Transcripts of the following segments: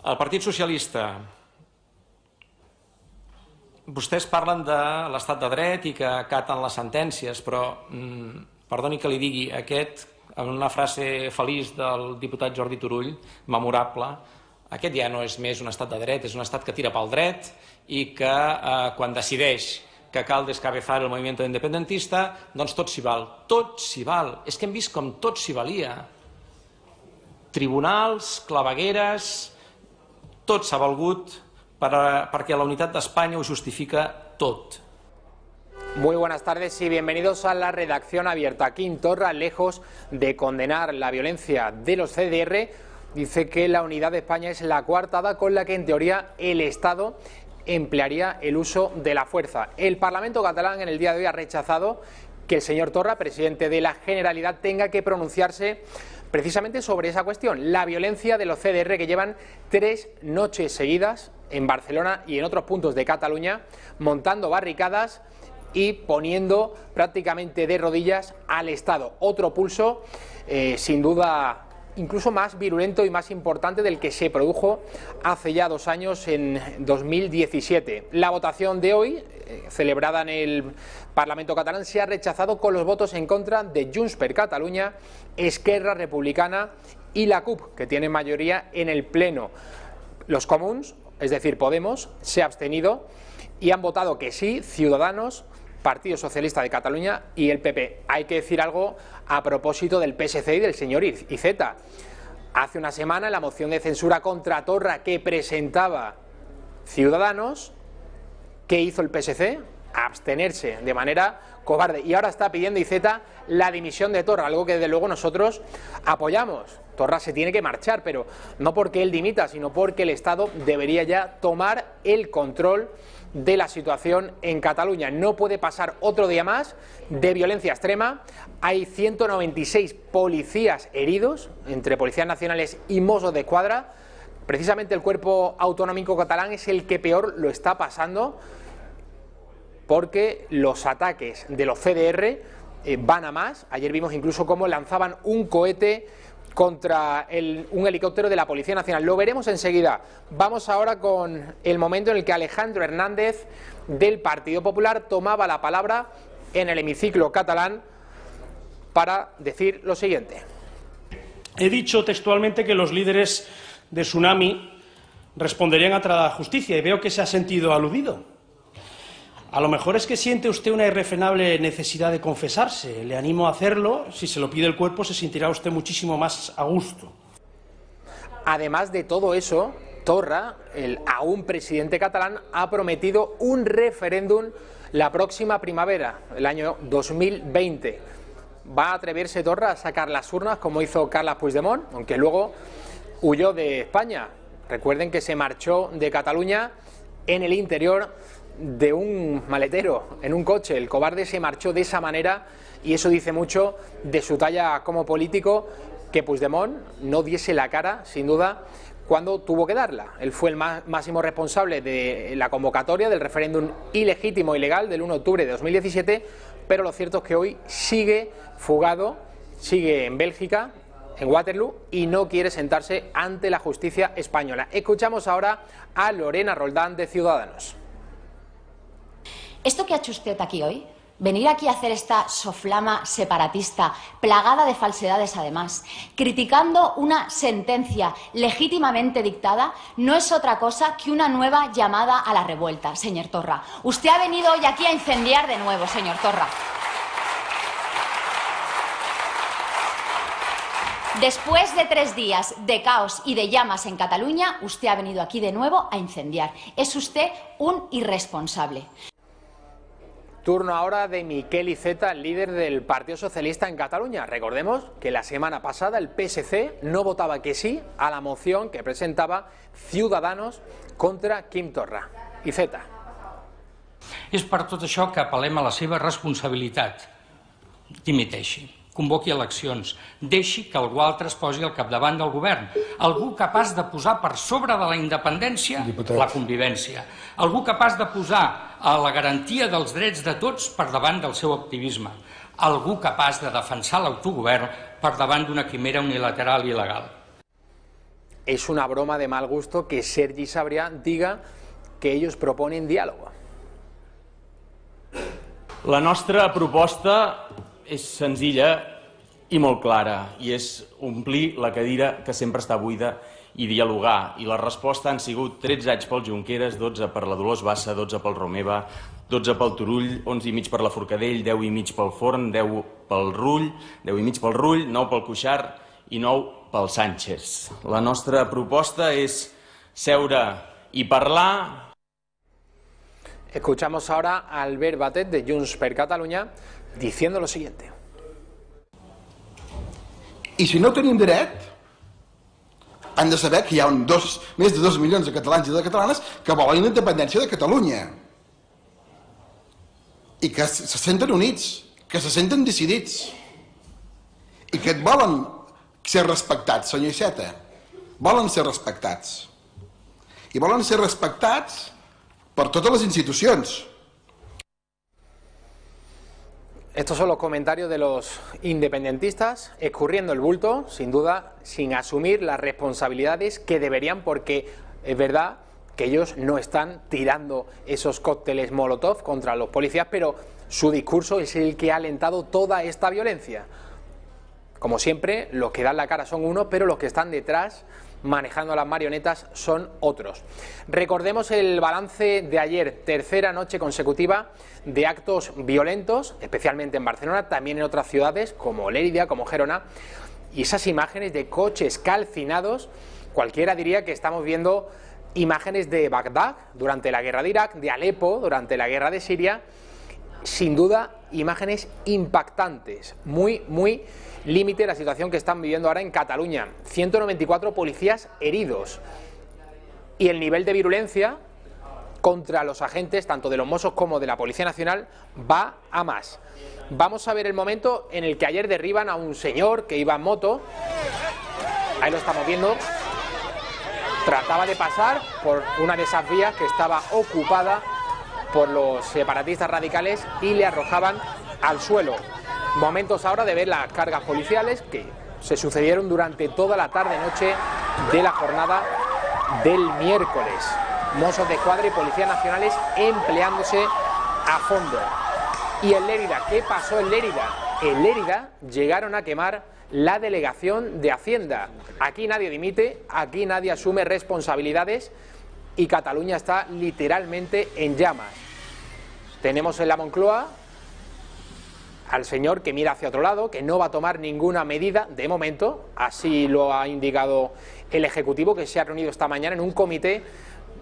El Partit Socialista, vostès parlen de l'estat de dret i que acaten les sentències, però, perdoni que li digui, en una frase feliç del diputat Jordi Turull, memorable, aquest ja no és més un estat de dret, és un estat que tira pel dret i que quan decideix que cal descabezar el movimiento independentista, doncs tot s'hi val. Tot s'hi val. És que hem vist com tot s'hi valia. Tribunals, clavegueres, tot s'ha valgut perquè la unitat d'Espanya ho justifica tot. Muy buenas tardes y bienvenidos a la redacción abierta. Quim Torra, lejos de condenar la violencia de los CDR, dice que la unidad de España es la coartada con la que en teoría el Estado emplearía el uso de la fuerza. El Parlamento catalán en el día de hoy ha rechazado que el señor Torra, presidente de la Generalitat, tenga que pronunciarse precisamente sobre esa cuestión, la violencia de los CDR, que llevan 3 noches seguidas en Barcelona y en otros puntos de Cataluña, montando barricadas y poniendo prácticamente de rodillas al Estado. Otro pulso, sin duda, incluso más virulento y más importante del que se produjo hace ya 2 años, en 2017. La votación de hoy, celebrada en el Parlamento catalán, se ha rechazado con los votos en contra de Junts per Catalunya, Esquerra Republicana y la CUP, que tiene mayoría en el Pleno. Los comuns, es decir, Podemos, se ha abstenido y han votado que sí Ciudadanos, Partido Socialista de Cataluña y el PP. Hay que decir algo a propósito del PSC y del señor Iceta. Hace una semana, la moción de censura contra Torra que presentaba Ciudadanos, ¿qué hizo el PSC? Abstenerse de manera cobarde. Y ahora está pidiendo Iceta la dimisión de Torra, algo que desde luego nosotros apoyamos. Torra se tiene que marchar, pero no porque él dimita, sino porque el Estado debería ya tomar el control de la situación en Cataluña. No puede pasar otro día más de violencia extrema. Hay 196 policías heridos, entre policías nacionales y Mossos d'Esquadra. Precisamente el cuerpo autonómico catalán es el que peor lo está pasando, porque los ataques de los CDR van a más. Ayer vimos incluso cómo lanzaban un cohete contra un helicóptero de la Policía Nacional. Lo veremos enseguida. Vamos ahora con el momento en el que Alejandro Hernández, del Partido Popular, tomaba la palabra en el hemiciclo catalán para decir lo siguiente. He dicho textualmente que los líderes de Tsunami responderían a la justicia y veo que se ha sentido aludido. A lo mejor es que siente usted una irrefrenable necesidad de confesarse. Le animo a hacerlo. Si se lo pide el cuerpo, se sentirá usted muchísimo más a gusto. Además de todo eso, Torra, el aún presidente catalán, ha prometido un referéndum la próxima primavera, el año 2020. ¿Va a atreverse Torra a sacar las urnas como hizo Carles Puigdemont? Aunque luego huyó de España. Recuerden que se marchó de Cataluña en el interior de un maletero, en un coche. El cobarde se marchó de esa manera y eso dice mucho de su talla como político, que Puigdemont no diese la cara, sin duda, cuando tuvo que darla. Él fue el máximo responsable de la convocatoria del referéndum ilegítimo e ilegal del 1 de octubre de 2017, pero lo cierto es que hoy sigue fugado, sigue en Bélgica, en Waterloo, y no quiere sentarse ante la justicia española. Escuchamos ahora a Lorena Roldán, de Ciudadanos. ¿Esto que ha hecho usted aquí hoy? Venir aquí a hacer esta soflama separatista, plagada de falsedades además, criticando una sentencia legítimamente dictada, no es otra cosa que una nueva llamada a la revuelta, señor Torra. Usted ha venido hoy aquí a incendiar de nuevo, señor Torra. Después de 3 días de caos y de llamas en Cataluña, usted ha venido aquí de nuevo a incendiar. Es usted un irresponsable. Turno ahora de Miquel Iceta, líder del Partido Socialista en Cataluña. Recordemos que la semana pasada el PSC no votaba que sí a la moción que presentaba Ciudadanos contra Quim Torra. Iceta. És per tot això que apel·lem a la seva responsabilitat. Dimiteixi, convoqui eleccions, deixi que algú altre es posi al capdavant del govern. Algú capaç de posar per sobre de la independència la convivència. Algú capaç de posar a la garantia dels drets de tots per davant del seu activisme. Algú capaç de defensar l'autogovern per davant d'una quimera unilateral i il·legal. es una broma de mal gusto que Sergi Sabrià diga que ellos proponen diálogo. La nostra proposta és senzilla i molt clara, i és omplir la cadira que sempre està buida i dialogar. I la resposta han sigut 13 anys pel Junqueras, 12 per la Dolors Bassa, 12 pel Romeva, 12 pel Turull, 11 i mig per la Forcadell, 10 i mig pel Forn, 10 pel Rull, 10 i mig pel Rull, 9 pel Cuixart i 9 pel Sánchez. La nostra proposta és seure i parlar. Escuchamos ahora a Albert Batet de Junts per Catalunya diciendo lo siguiente. I si no tenim dret, han de saber que hi ha més de 2 milions de catalans i de catalanes que volen la independència de Catalunya. I que se senten units, que se senten decidits. I que volen ser respectats, senyor Iceta. Volen ser respectats. I volen ser respectats per totes les institucions. Estos son los comentarios de los independentistas, escurriendo el bulto, sin duda, sin asumir las responsabilidades que deberían, porque es verdad que ellos no están tirando esos cócteles Molotov contra los policías, pero su discurso es el que ha alentado toda esta violencia. Como siempre, los que dan la cara son unos, pero los que están detrás manejando las marionetas son otros. Recordemos el balance de ayer, tercera noche consecutiva de actos violentos, especialmente en Barcelona, también en otras ciudades como Lérida, como Gerona, y esas imágenes de coches calcinados, cualquiera diría que estamos viendo imágenes de Bagdad durante la guerra de Irak, de Alepo durante la guerra de Siria, sin duda imágenes impactantes, muy límite la situación que están viviendo ahora en Cataluña. 194 policías heridos y el nivel de virulencia contra los agentes tanto de los Mossos como de la Policía Nacional va a más. Vamos a ver el momento en el que ayer derriban a un señor que iba en moto, ahí lo estamos viendo, trataba de pasar por una de esas vías que estaba ocupada por los separatistas radicales y le arrojaban al suelo. Momentos ahora de ver las cargas policiales que se sucedieron durante toda la tarde-noche de la jornada del miércoles. Mossos de Escuadra y Policías Nacionales empleándose a fondo. ¿Y en Lérida? ¿Qué pasó en Lérida? En Lérida llegaron a quemar la delegación de Hacienda. Aquí nadie dimite, aquí nadie asume responsabilidades y Cataluña está literalmente en llamas. Tenemos en la Moncloa al señor que mira hacia otro lado, que no va a tomar ninguna medida de momento, así lo ha indicado el Ejecutivo, que se ha reunido esta mañana en un comité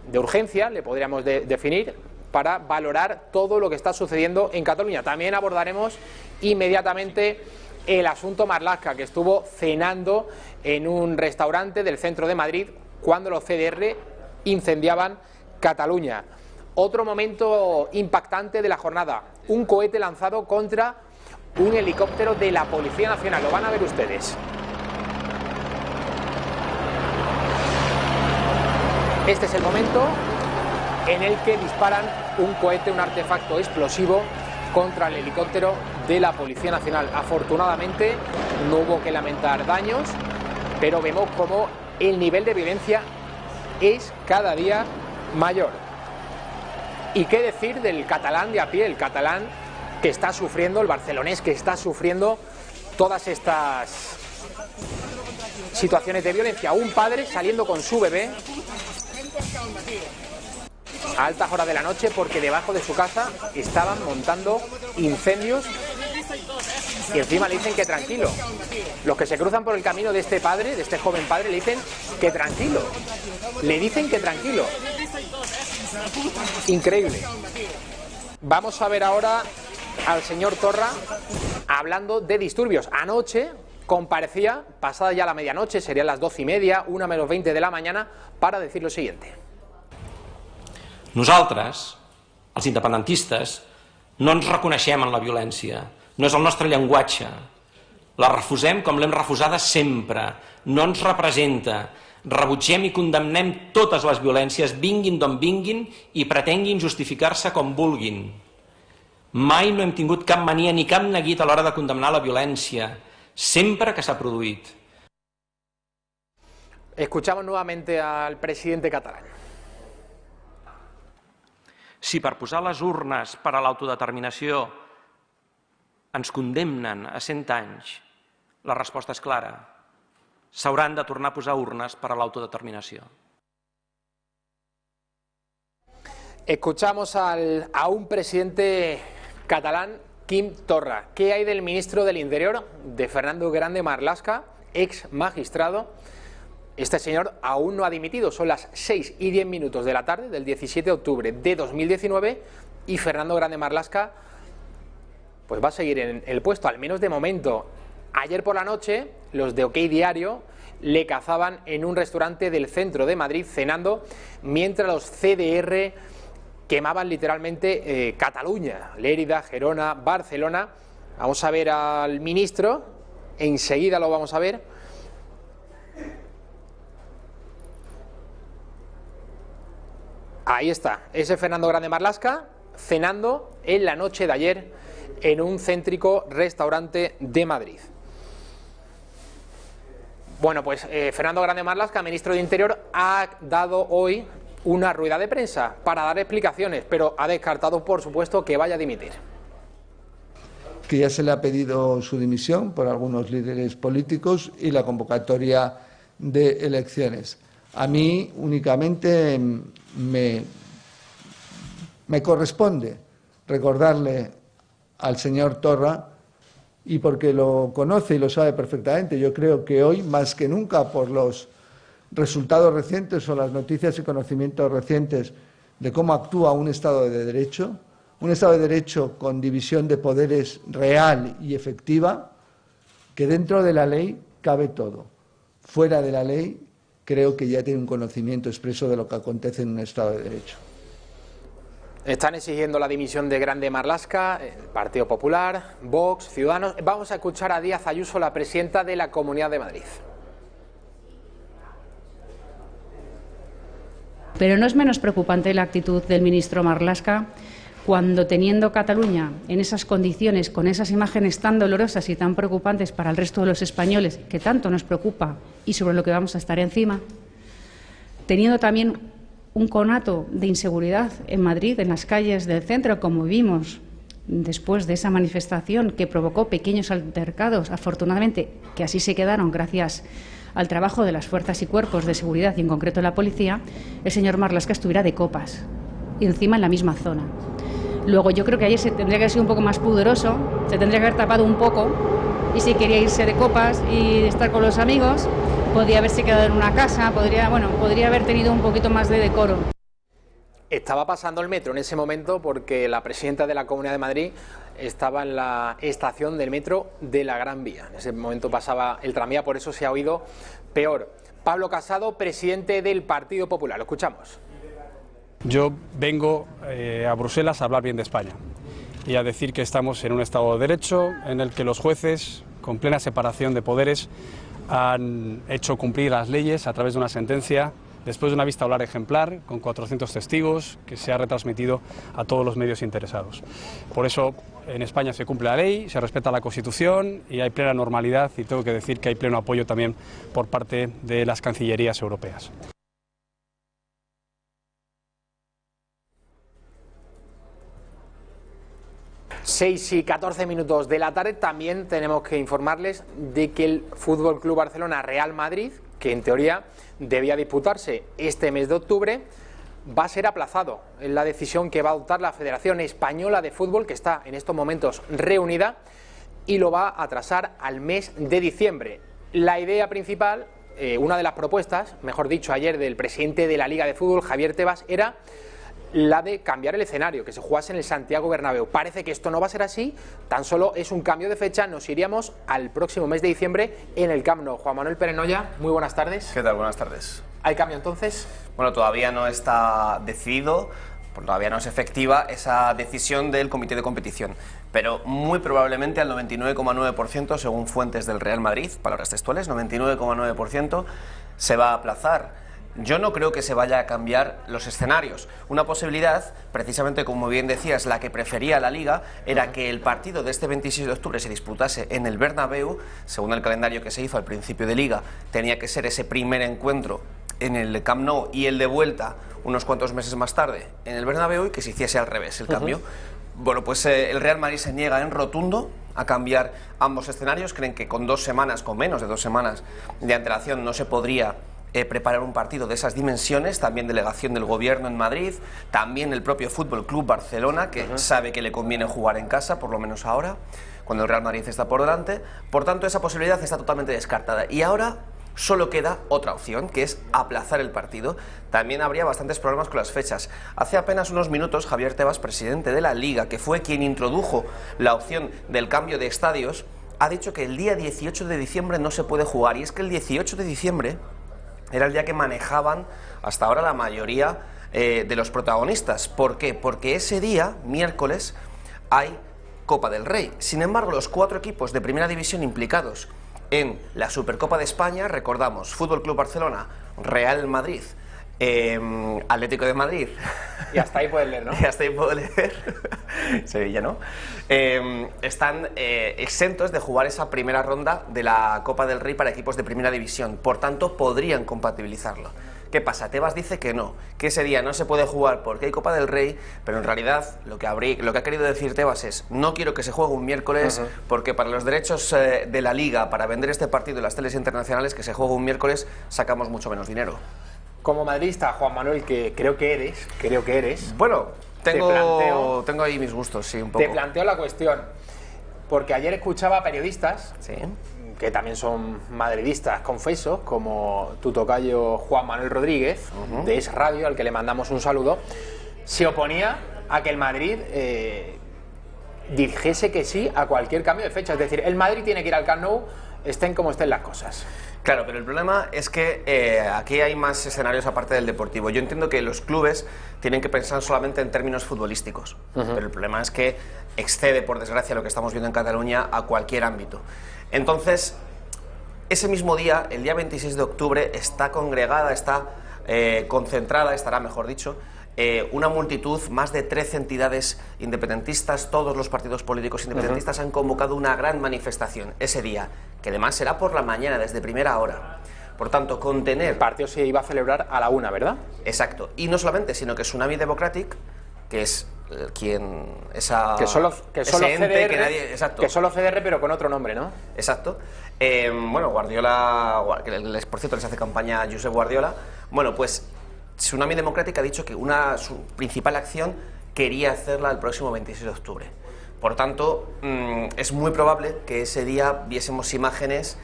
de urgencia, le podríamos definir, para valorar todo lo que está sucediendo en Cataluña. También abordaremos inmediatamente el asunto Marlaska, que estuvo cenando en un restaurante del centro de Madrid cuando los CDR incendiaban Cataluña. Otro momento impactante de la jornada, un cohete lanzado contra un helicóptero de la Policía Nacional. Lo van a ver ustedes. Este es el momento en el que disparan un cohete, un artefacto explosivo contra el helicóptero de la Policía Nacional. Afortunadamente no hubo que lamentar daños, pero vemos cómo el nivel de violencia es cada día mayor. ¿Y qué decir del catalán de a pie, el catalán que está sufriendo, el barcelonés que está sufriendo todas estas situaciones de violencia? Un padre saliendo con su bebé a altas horas de la noche porque debajo de su casa estaban montando incendios y encima le dicen que tranquilo. Los que se cruzan por el camino de este padre, de este joven padre, le dicen que tranquilo. Le dicen que tranquilo. Increíble. Vamos a ver ahora al señor Torra hablando de disturbios. Anoche comparecía, pasada ya la medianoche, serían las 12:30, 1:20 de la mañana, para decir lo siguiente. Nosaltres, els independentistes, no ens reconeixem en la violència, no és el nostre llenguatge, la refusem com l'hem refusada sempre, no ens representa, rebutgem i condemnem totes les violències, vinguin d'on vinguin i pretenguin justificar-se com vulguin. Mai no hem tingut cap mania ni cap neguit a l'hora de condemnar la violència, sempre que s'ha produït. Escuchamos nuevamente al presidente catalán. Si per posar les urnes per a l'autodeterminació ens condemnen a 100 anys, la resposta és clara. S'hauran de tornar a posar urnes per a l'autodeterminació. Escuchamos a un presidente catalán, Quim Torra. ¿Qué hay del ministro del Interior, de Fernando Grande Marlaska, ex magistrado? Este señor aún no ha dimitido, son las 6:10 de la tarde del 17 de octubre de 2019 y Fernando Grande Marlaska pues va a seguir en el puesto, al menos de momento. Ayer por la noche los de OK Diario le cazaban en un restaurante del centro de Madrid cenando, mientras los CDR quemaban literalmente Cataluña, Lérida, Gerona, Barcelona. Vamos a ver al ministro, enseguida lo vamos a ver. Ahí está, ese Fernando Grande Marlaska cenando en la noche de ayer en un céntrico restaurante de Madrid. Bueno, pues Fernando Grande Marlaska, ministro de Interior, ha dado hoy una rueda de prensa para dar explicaciones, pero ha descartado, por supuesto, que vaya a dimitir. Que ya se le ha pedido su dimisión por algunos líderes políticos y la convocatoria de elecciones. A mí únicamente me corresponde recordarle al señor Torra, y porque lo conoce y lo sabe perfectamente, yo creo que hoy, más que nunca, por los resultados recientes o las noticias y conocimientos recientes de cómo actúa un Estado de Derecho con división de poderes real y efectiva, que dentro de la ley cabe todo. Fuera de la ley, creo que ya tiene un conocimiento expreso de lo que acontece en un Estado de Derecho. Están exigiendo la dimisión de Grande Marlaska, el Partido Popular, Vox, Ciudadanos. Vamos a escuchar a Díaz Ayuso, la presidenta de la Comunidad de Madrid. Pero no es menos preocupante la actitud del ministro Marlaska cuando, teniendo Cataluña en esas condiciones, con esas imágenes tan dolorosas y tan preocupantes para el resto de los españoles, que tanto nos preocupa y sobre lo que vamos a estar encima, teniendo también un conato de inseguridad en Madrid, en las calles del centro, como vimos después de esa manifestación que provocó pequeños altercados, afortunadamente, que así se quedaron gracias al trabajo de las fuerzas y cuerpos de seguridad y en concreto la policía, el señor Marlaska estuviera de copas y encima en la misma zona. Luego yo creo que ayer se tendría que haber sido un poco más pudoroso, se tendría que haber tapado un poco y si quería irse de copas y estar con los amigos, podría haberse quedado en una casa, podría haber tenido un poquito más de decoro. Estaba pasando el metro en ese momento porque la presidenta de la Comunidad de Madrid estaba en la estación del metro de la Gran Vía. En ese momento pasaba el tranvía, por eso se ha oído peor. Pablo Casado, presidente del Partido Popular. Lo escuchamos. Yo vengo a Bruselas a hablar bien de España y a decir que estamos en un Estado de Derecho en el que los jueces, con plena separación de poderes, han hecho cumplir las leyes a través de una sentencia después de una vista oral ejemplar con 400 testigos que se ha retransmitido a todos los medios interesados. Por eso en España se cumple la ley, se respeta la Constitución y hay plena normalidad y tengo que decir que hay pleno apoyo también por parte de las cancillerías europeas. Seis y 14 minutos de la tarde. También tenemos que informarles de que el Fútbol Club Barcelona Real Madrid, que en teoría debía disputarse este mes de octubre, va a ser aplazado. Es la decisión que va a adoptar la Federación Española de Fútbol, que está en estos momentos reunida, y lo va a atrasar al mes de diciembre. La idea principal, una de las propuestas, mejor dicho, ayer del presidente de la Liga de Fútbol, Javier Tebas, era la de cambiar el escenario, que se jugase en el Santiago Bernabéu. Parece que esto no va a ser así, tan solo es un cambio de fecha, nos iríamos al próximo mes de diciembre en el Camp Nou. Juan Manuel Pérez Noya, muy buenas tardes. ¿Qué tal? Buenas tardes. ¿Hay cambio entonces? Bueno, todavía no está decidido, todavía no es efectiva esa decisión del comité de competición, pero muy probablemente al 99,9%, según fuentes del Real Madrid, palabras textuales, 99,9% se va a aplazar Yo no creo que se vaya a cambiar los escenarios. Una posibilidad, precisamente como bien decías, la que prefería la Liga, era que el partido de este 26 de octubre se disputase en el Bernabéu. Según el calendario que se hizo al principio de Liga, tenía que ser ese primer encuentro en el Camp Nou y el de vuelta unos cuantos meses más tarde en el Bernabéu, y que se hiciese al revés el cambio. Bueno, pues el Real Madrid se niega en rotundo a cambiar ambos escenarios. Creen que con 2 semanas, con menos de 2 semanas de antelación, no se podría preparar un partido de esas dimensiones. También delegación del gobierno en Madrid, también el propio Fútbol Club Barcelona, que sabe que le conviene jugar en casa, por lo menos ahora, cuando el Real Madrid está por delante. Por tanto, esa posibilidad está totalmente descartada. Y ahora solo queda otra opción, que es aplazar el partido. También habría bastantes problemas con las fechas. Hace apenas unos minutos, Javier Tebas, presidente de la Liga, que fue quien introdujo la opción del cambio de estadios, ha dicho que el día 18 de diciembre no se puede jugar. Y es que el 18 de diciembre era el día que manejaban hasta ahora la mayoría de los protagonistas. ¿Por qué? Porque ese día, miércoles, hay Copa del Rey. Sin embargo, los 4 equipos de primera división implicados en la Supercopa de España, recordamos, Fútbol Club Barcelona, Real Madrid, Atlético de Madrid. Y hasta ahí puedes leer, ¿no? Y hasta ahí puedo leer. Sevilla, ¿no? Están exentos de jugar esa primera ronda de la Copa del Rey para equipos de primera división. Por tanto, podrían compatibilizarlo. ¿Qué pasa? Tebas dice que no, que ese día no se puede jugar porque hay Copa del Rey, pero en realidad lo que ha querido decir Tebas es: no quiero que se juegue un miércoles, porque para los derechos de la Liga, para vender este partido en las teles internacionales, que se juegue un miércoles, sacamos mucho menos dinero. Como madridista, Juan Manuel, que creo que eres... Bueno, tengo ahí mis gustos, sí, un poco. Te planteo la cuestión, porque ayer escuchaba a periodistas, sí, que también son madridistas, confeso, como tu tocayo Juan Manuel Rodríguez, de Es Radio, al que le mandamos un saludo, se oponía a que el Madrid dijese que sí a cualquier cambio de fecha. Es decir, el Madrid tiene que ir al Camp Nou, estén como estén las cosas. Claro, pero el problema es que aquí hay más escenarios aparte del deportivo. Yo entiendo que los clubes tienen que pensar solamente en términos futbolísticos, pero el problema es que excede, por desgracia, lo que estamos viendo en Cataluña a cualquier ámbito. Entonces, ese mismo día, el día 26 de octubre, está congregada, está concentrada, estará mejor dicho, una multitud, más de 13 entidades independentistas, todos los partidos políticos independentistas han convocado una gran manifestación ese día, que además será por la mañana, desde primera hora. Por tanto, contener... El partido se iba a celebrar a la 1, ¿verdad? Exacto. Y no solamente, sino que Tsunami Democratic, que es quien... Que solo CDR, pero con otro nombre, ¿no? Exacto. Bueno, Guardiola, que por cierto les hace campaña a Josep Guardiola. Bueno, pues Tsunami Democratic ha dicho que su principal acción quería hacerla el próximo 26 de octubre. Por tanto, es muy probable que ese día viésemos imágenes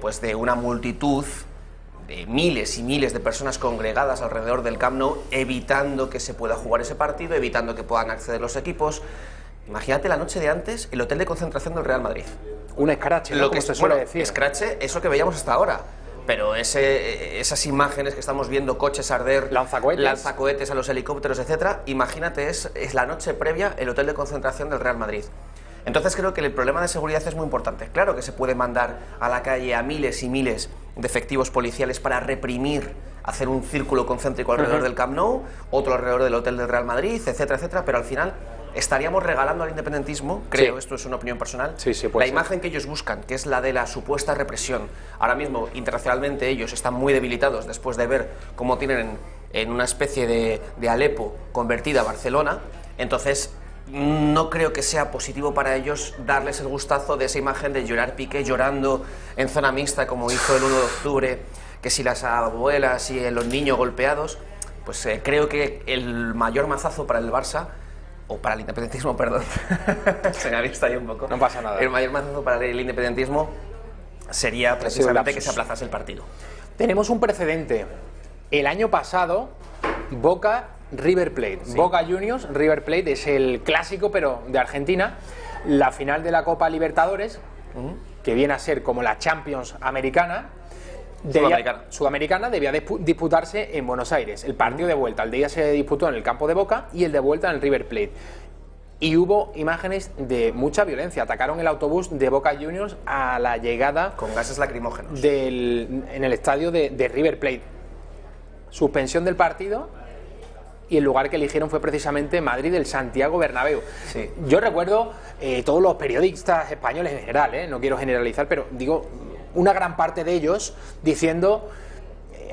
pues de una multitud de miles y miles de personas congregadas alrededor del Camp Nou, evitando que se pueda jugar ese partido, evitando que puedan acceder los equipos. Imagínate la noche de antes, el hotel de concentración del Real Madrid. Un escrache, ¿no? Como se suele decir. Escrache, eso que veíamos hasta ahora. Pero esas imágenes que estamos viendo, coches arder, lanzacohetes a los helicópteros, etcétera, imagínate, es la noche previa el hotel de concentración del Real Madrid. Entonces creo que el problema de seguridad es muy importante. Claro que se puede mandar a la calle a miles y miles de efectivos policiales para reprimir, hacer un círculo concéntrico alrededor del Camp Nou, otro alrededor del hotel del Real Madrid, etcétera, etcétera, pero al final estaríamos regalando al independentismo, creo, esto es una opinión personal, la imagen que ellos buscan, que es la de la supuesta represión. Ahora mismo, internacionalmente, ellos están muy debilitados después de ver cómo tienen en una especie de Alepo convertida a Barcelona. Entonces, no creo que sea positivo para ellos darles el gustazo de esa imagen de Gerard Piqué llorando en zona mixta, como hizo el 1 de octubre, que si las abuelas y los niños golpeados. Pues creo que el mayor mazazo para el Barça, o para el independentismo, perdón, se me ha visto ahí un poco. No pasa nada. El mayor mazazo para el independentismo sería precisamente que se aplazase el partido. Tenemos un precedente. El año pasado, Boca River Plate. Sí. Boca Juniors, River Plate es el clásico, pero de Argentina. La final de la Copa Libertadores, que viene a ser como la Champions americana. Sudamericana debía disputarse en Buenos Aires. El partido de vuelta, el de ida se disputó en el campo de Boca y el de vuelta en el River Plate. Y hubo imágenes de mucha violencia. Atacaron el autobús de Boca Juniors a la llegada con gases lacrimógenos en el estadio de River Plate. suspensión del partido, y el lugar que eligieron fue precisamente Madrid, el Santiago Bernabéu. Sí. Yo recuerdo todos los periodistas españoles en general, no quiero generalizar, pero digo, una gran parte de ellos diciendo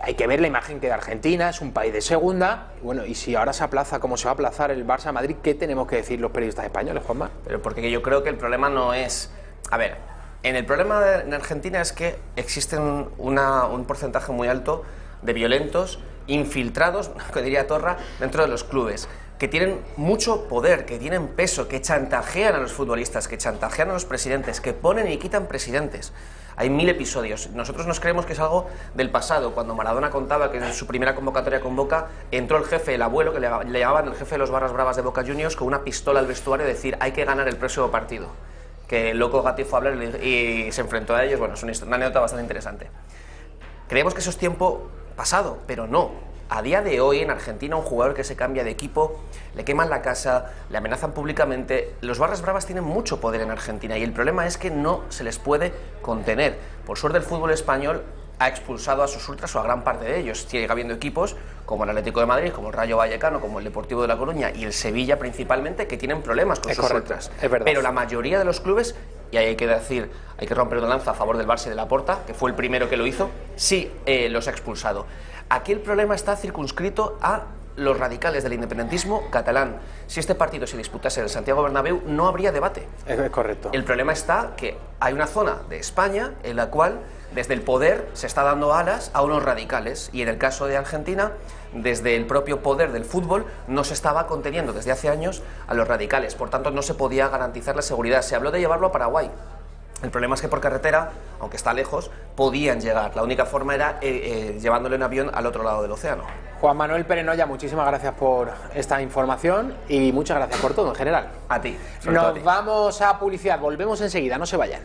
hay que ver la imagen que da Argentina, es un país de segunda, bueno, y si ahora se aplaza como se va a aplazar el Barça-Madrid, ¿qué tenemos que decir los periodistas españoles, Juanma? Pero porque yo creo que el problema no es... A ver, el problema en Argentina es que existe un porcentaje muy alto de violentos infiltrados, que diría Torra, dentro de los clubes, que tienen mucho poder, que tienen peso, que chantajean a los futbolistas, que chantajean a los presidentes, que ponen y quitan presidentes. Hay 1000 episodios. Nosotros nos creemos que es algo del pasado. Cuando Maradona contaba que en su primera convocatoria con Boca entró el jefe, el abuelo, que le llamaban el jefe de los barras bravas de Boca Juniors, con una pistola al vestuario y decir hay que ganar el próximo partido. Que el loco Gatti fue a hablar y se enfrentó a ellos. Bueno, es una anécdota bastante interesante. Creemos que eso es tiempo pasado, pero no. A día de hoy en Argentina un jugador que se cambia de equipo, le queman la casa, le amenazan públicamente. Los barras bravas tienen mucho poder en Argentina y el problema es que no se les puede contener. Por suerte el fútbol español ha expulsado a sus ultras o a gran parte de ellos. Sigue habiendo equipos como el Atlético de Madrid, como el Rayo Vallecano, como el Deportivo de La Coruña y el Sevilla principalmente, que tienen problemas con sus ultras. Es verdad. Pero la mayoría de los clubes, y ahí hay que decir, hay que romper una lanza a favor del Barça y de Laporta, que fue el primero que lo hizo, sí los ha expulsado. Aquí el problema está circunscrito a los radicales del independentismo catalán. Si este partido se disputase en el Santiago Bernabéu, no habría debate. Es correcto. El problema está que hay una zona de España en la cual desde el poder se está dando alas a unos radicales y en el caso de Argentina, desde el propio poder del fútbol no se estaba conteniendo desde hace años a los radicales, por tanto no se podía garantizar la seguridad. Se habló de llevarlo a Paraguay. El problema es que por carretera, aunque está lejos, podían llegar. La única forma era llevándolo en avión al otro lado del océano. Juan Manuel Perenoya, muchísimas gracias por esta información y muchas gracias por todo en general. A ti. Nos vamos a publicidad, volvemos enseguida, no se vayan.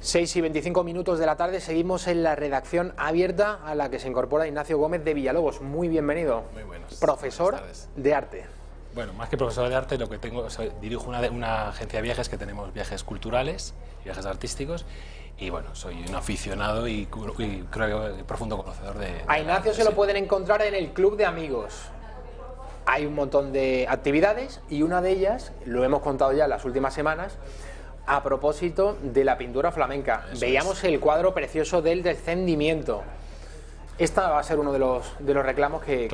6:25 de la tarde, seguimos en la redacción abierta a la que se incorpora Ignacio Gómez de Villalobos. Muy bienvenido. Muy buenos. Profesor de arte. Bueno, más que profesor de arte, lo que tengo, dirijo una agencia de viajes que tenemos viajes culturales, viajes artísticos, y bueno, soy un aficionado y creo que profundo conocedor de... A Ignacio se lo pueden encontrar en el Club de Amigos. Hay un montón de actividades y una de ellas, lo hemos contado ya en las últimas semanas, a propósito de la pintura flamenca. Veíamos el cuadro precioso del descendimiento. Esta va a ser uno de los reclamos que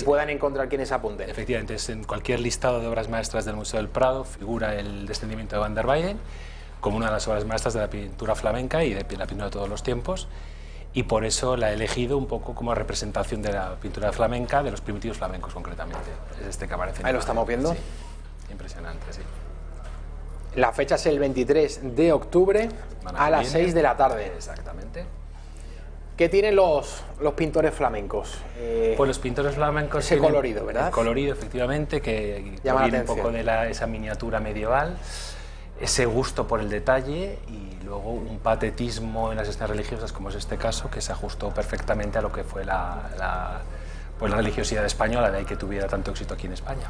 puedan encontrar quienes apunten. Efectivamente, en cualquier listado de obras maestras del Museo del Prado figura el descendimiento de Van der Weyden como una de las obras maestras de la pintura flamenca y de la pintura de todos los tiempos, y por eso la he elegido un poco como representación de la pintura flamenca, de los primitivos flamencos concretamente. Es este que aparece. Ahí lo estamos viendo. Sí. Impresionante, sí. La fecha es el 23 de octubre a las 6 de la tarde. Exactamente. ¿Qué tienen los pintores flamencos? Pues los pintores flamencos... Ese colorido, ¿verdad? El colorido, efectivamente, que viene un poco de esa miniatura medieval, ese gusto por el detalle y luego un patetismo en las escenas religiosas, como es este caso, que se ajustó perfectamente a lo que fue la religiosidad española, de ahí que tuviera tanto éxito aquí en España.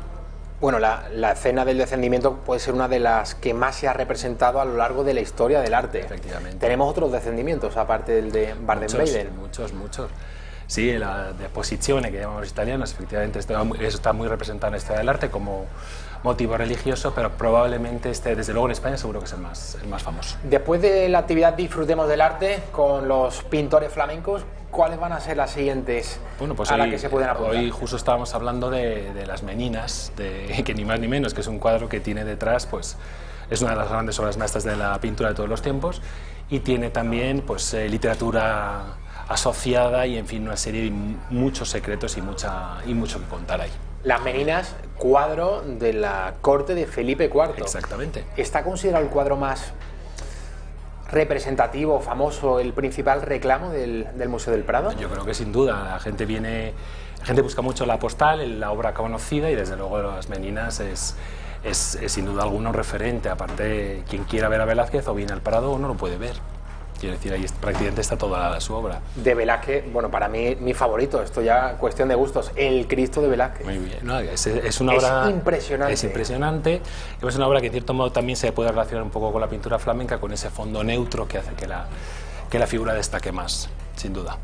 Bueno, la escena del descendimiento puede ser una de las que más se ha representado a lo largo de la historia del arte. Efectivamente. Tenemos otros descendimientos, aparte del de Van der Weyden. Muchos. Sí, la deposizione, que llamamos los italianos, efectivamente, eso está muy representado en la historia del arte como motivo religioso, pero probablemente desde luego en España seguro que es el más famoso. Después de la actividad Disfrutemos del Arte con los pintores flamencos, ¿cuáles van a ser las siguientes a las que se pueden apuntar? Hoy justo estábamos hablando de las Meninas, que ni más ni menos, que es un cuadro que tiene detrás, pues es una de las grandes obras maestras de la pintura de todos los tiempos, y tiene también pues literatura asociada y en fin una serie de muchos secretos y mucho que contar ahí. Las Meninas, cuadro de la corte de Felipe IV. Exactamente. ¿Está considerado el cuadro más representativo, famoso, el principal reclamo del Museo del Prado? Yo creo que sin duda. La gente busca mucho la postal, la obra conocida, y desde luego Las Meninas es sin duda alguno un referente. Aparte, quien quiera ver a Velázquez o viene al Prado o no lo puede ver. Quiero decir, ahí prácticamente está toda su obra. De Velázquez, bueno, para mí mi favorito, esto ya cuestión de gustos, el Cristo de Velázquez. Muy bien, no, es una obra impresionante. Es impresionante, es una obra que en cierto modo también se puede relacionar un poco con la pintura flamenca, con ese fondo neutro que hace que la figura destaque más, sin duda.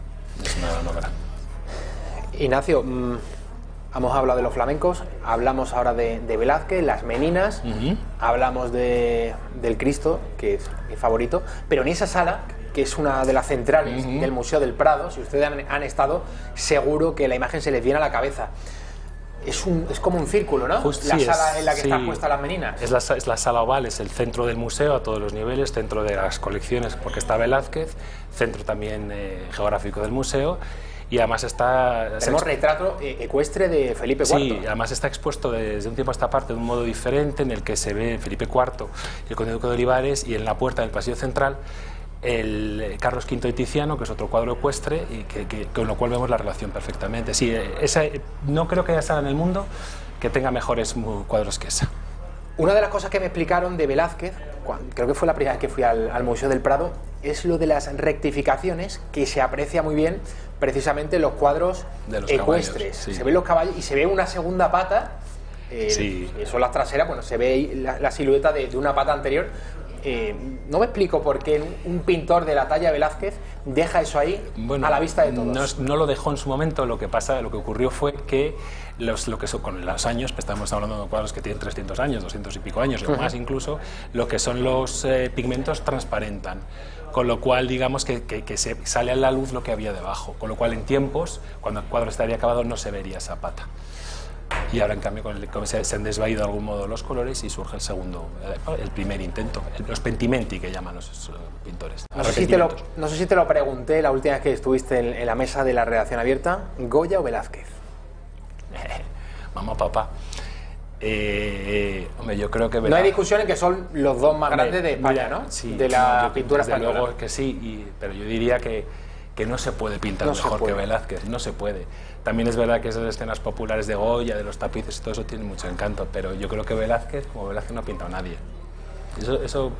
Es una gran obra. Ignacio, hemos hablado de los flamencos, hablamos ahora de Velázquez, las Meninas, hablamos del Cristo, que es mi favorito, pero en esa sala, que es una de las centrales del Museo del Prado, si ustedes han estado, seguro que la imagen se les viene a la cabeza. Es como un círculo, ¿no? Justo, la sí, sala en la que están puestas las Meninas. Es la sala oval, es el centro del museo a todos los niveles, centro de las colecciones, porque está Velázquez, centro también geográfico del museo. Y además tenemos retrato ecuestre de Felipe IV. Sí, además está expuesto desde un tiempo a esta parte de un modo diferente, en el que se ve Felipe IV y el conde duque de Olivares, y en la puerta del pasillo central el Carlos V de Tiziano, que es otro cuadro ecuestre, y con lo cual vemos la relación perfectamente. Sí, no creo que haya sala en el mundo que tenga mejores cuadros que esa. Una de las cosas que me explicaron de Velázquez, creo que fue la primera vez que fui al Museo del Prado, es lo de las rectificaciones, que se aprecia muy bien precisamente en los cuadros de los ecuestres. Caballos, sí. Se ven los caballos y se ve una segunda pata, son las traseras, bueno, se ve la silueta de una pata anterior. No me explico por qué un pintor de la talla de Velázquez deja eso ahí a la vista de todos. No lo dejó en su momento. Lo que ocurrió fue que con los años, estamos hablando de cuadros que tienen 300 años, 200 y pico años, o más incluso, lo que son los pigmentos transparentan, con lo cual digamos que se sale a la luz lo que había debajo, con lo cual en tiempos, cuando el cuadro estaría acabado, no se vería esa pata. Y ahora en cambio se han desvaído de algún modo los colores y surge el primer intento, los pentimenti que llaman los pintores. No sé si te lo pregunté la última vez que estuviste en la mesa de la redacción abierta, ¿Goya o Velázquez? Mamá, papá. Hombre, yo creo que no hay discusión en que son los dos más grandes de España, ¿no? Sí, de la pintura española. Luego que sí, pero yo diría que no se puede pintar mejor que Velázquez, no se puede. También es verdad que esas escenas populares de Goya, de los tapices y todo eso tiene mucho encanto, pero yo creo que Velázquez, como Velázquez, no ha pintado a nadie. Eso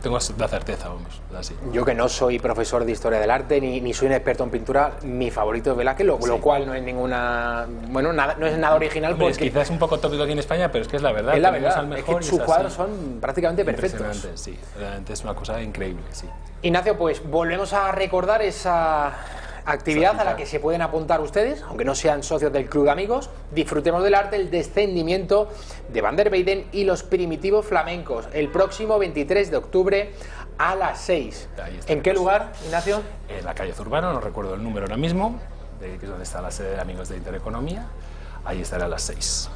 tengo la certeza, vamos, así. Yo que no soy profesor de Historia del Arte, ni soy un experto en pintura, mi favorito es Velázquez, lo cual no es ninguna... Bueno, no es nada original. Hombre, porque quizás es un poco tópico aquí en España, pero es que es la verdad. Es la verdad, es que sus cuadros son prácticamente perfectos. Sí, realmente es una cosa increíble, sí. Ignacio, pues volvemos a recordar esa actividad a la que se pueden apuntar ustedes, aunque no sean socios del Club de Amigos. Disfrutemos del arte, el descendimiento de Van der Weyden y los primitivos flamencos, el próximo 23 de octubre a las 6. ¿En qué lugar, Ignacio? En la calle Zurbano, no recuerdo el número ahora mismo, que es donde está la sede de Amigos de Intereconomía. Ahí estará a las 6.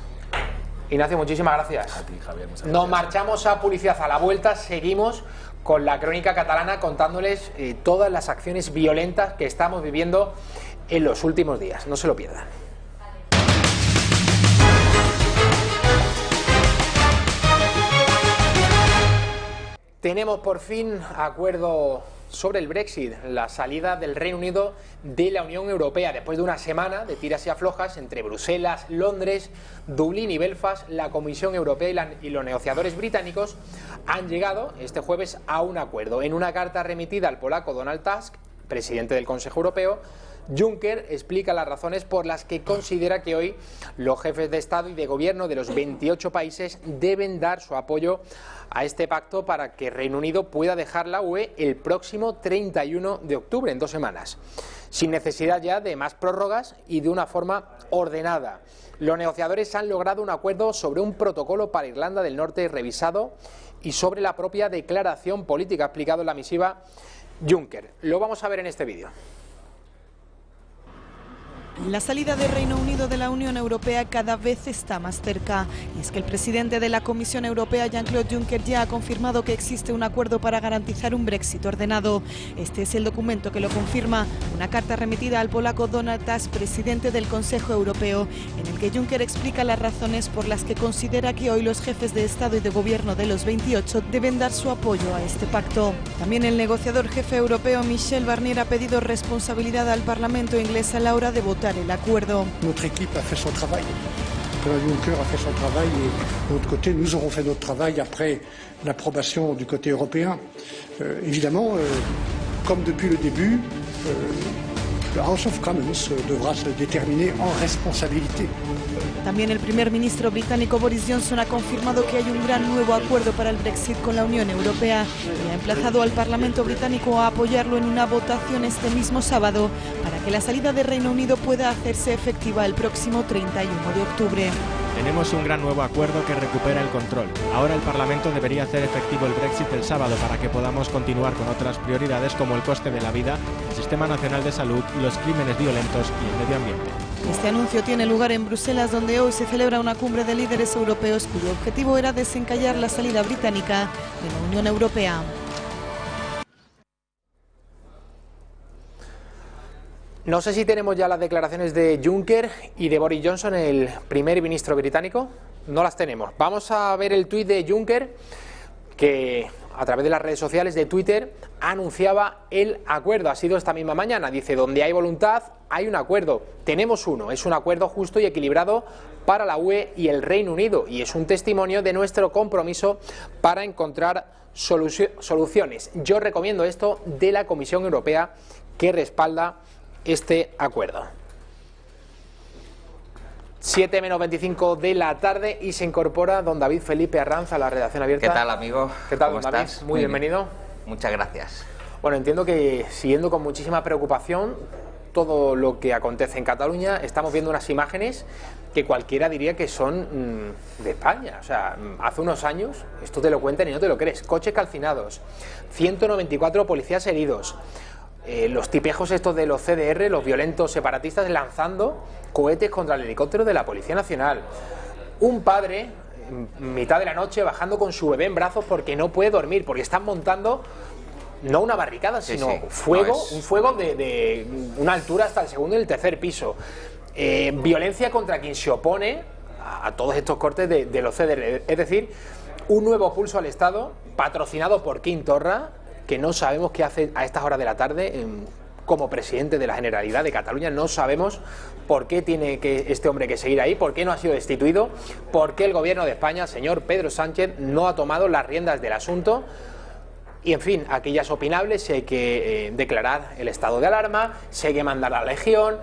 Ignacio, muchísimas gracias. A ti, Javier, muchas gracias. Nos marchamos a publicidad. A la vuelta seguimos con la crónica catalana contándoles todas las acciones violentas que estamos viviendo en los últimos días. No se lo pierdan. Tenemos por fin acuerdo sobre el Brexit, la salida del Reino Unido de la Unión Europea. Después de una semana de tiras y aflojas entre Bruselas, Londres, Dublín y Belfast, la Comisión Europea y los negociadores británicos han llegado este jueves a un acuerdo. En una carta remitida al polaco Donald Tusk, presidente del Consejo Europeo, Juncker explica las razones por las que considera que hoy los jefes de Estado y de Gobierno de los 28 países deben dar su apoyo a este pacto para que Reino Unido pueda dejar la UE el próximo 31 de octubre, en 2 semanas, sin necesidad ya de más prórrogas y de una forma ordenada. Los negociadores han logrado un acuerdo sobre un protocolo para Irlanda del Norte revisado y sobre la propia declaración política, ha explicado en la misiva Juncker. Lo vamos a ver en este vídeo. La salida del Reino Unido de la Unión Europea cada vez está más cerca, y es que el presidente de la Comisión Europea, Jean-Claude Juncker, ya ha confirmado que existe un acuerdo para garantizar un Brexit ordenado. Este es el documento que lo confirma, una carta remitida al polaco Donald Tusk, presidente del Consejo Europeo, en el que Juncker explica las razones por las que considera que hoy los jefes de Estado y de Gobierno de los 28 deben dar su apoyo a este pacto. También el negociador jefe europeo Michel Barnier ha pedido responsabilidad al Parlamento inglés a la hora de votar el acuerdo. Notre équipe a fait son travail. Président Juncker a fait son travail et de notre côté, nous aurons fait notre travail après l'approbation du côté européen. Évidemment, comme depuis le début, la House of Commons devra se déterminer en responsabilité. También el primer ministro británico Boris Johnson ha confirmado que hay un gran nuevo acuerdo para el Brexit con la Unión Europea y ha emplazado al Parlamento británico a apoyarlo en una votación este mismo sábado para que la salida del Reino Unido pueda hacerse efectiva el próximo 31 de octubre. Tenemos un gran nuevo acuerdo que recupera el control. Ahora el Parlamento debería hacer efectivo el Brexit el sábado para que podamos continuar con otras prioridades como el coste de la vida, el Sistema Nacional de Salud, los crímenes violentos y el medio ambiente. Este anuncio tiene lugar en Bruselas, donde hoy se celebra una cumbre de líderes europeos cuyo objetivo era desencallar la salida británica de la Unión Europea. No sé si tenemos ya las declaraciones de Juncker y de Boris Johnson, el primer ministro británico. No las tenemos. Vamos a ver el tuit de Juncker, que a través de las redes sociales de Twitter anunciaba el acuerdo. Ha sido esta misma mañana. Dice, donde hay voluntad, hay un acuerdo. Tenemos uno. Es un acuerdo justo y equilibrado para la UE y el Reino Unido. Y es un testimonio de nuestro compromiso para encontrar soluciones. Yo recomiendo esto de la Comisión Europea, que respalda este acuerdo. 7 menos 25 de la tarde y se incorpora don David Felipe Arranz a la redacción abierta. ¿Qué tal, amigo? ¿Qué tal, ¿Cómo don David? estás? Muy bienvenido. Muchas gracias. Bueno, entiendo que siguiendo con muchísima preocupación todo lo que acontece en Cataluña, estamos viendo unas imágenes que cualquiera diría que son de España. O sea, hace unos años, esto te lo cuentan y no te lo crees, coches calcinados, 194 policías heridos, los tipejos estos de los CDR, los violentos separatistas, lanzando cohetes contra el helicóptero de la Policía Nacional. Un padre, en mitad de la noche, bajando con su bebé en brazos porque no puede dormir, porque están montando no una barricada, sino fuego, un fuego de una altura hasta el segundo y el tercer piso. Violencia contra quien se opone a todos estos cortes de los CDR. Es decir, un nuevo pulso al Estado, patrocinado por Quim Torra, que no sabemos qué hace a estas horas de la tarde como presidente de la Generalidad de Cataluña. No sabemos por qué tiene este hombre que seguir ahí, por qué no ha sido destituido, por qué el gobierno de España, señor Pedro Sánchez, no ha tomado las riendas del asunto. Y en fin, aquí ya es opinable si hay que declarar el estado de alarma, si hay que mandar a la legión,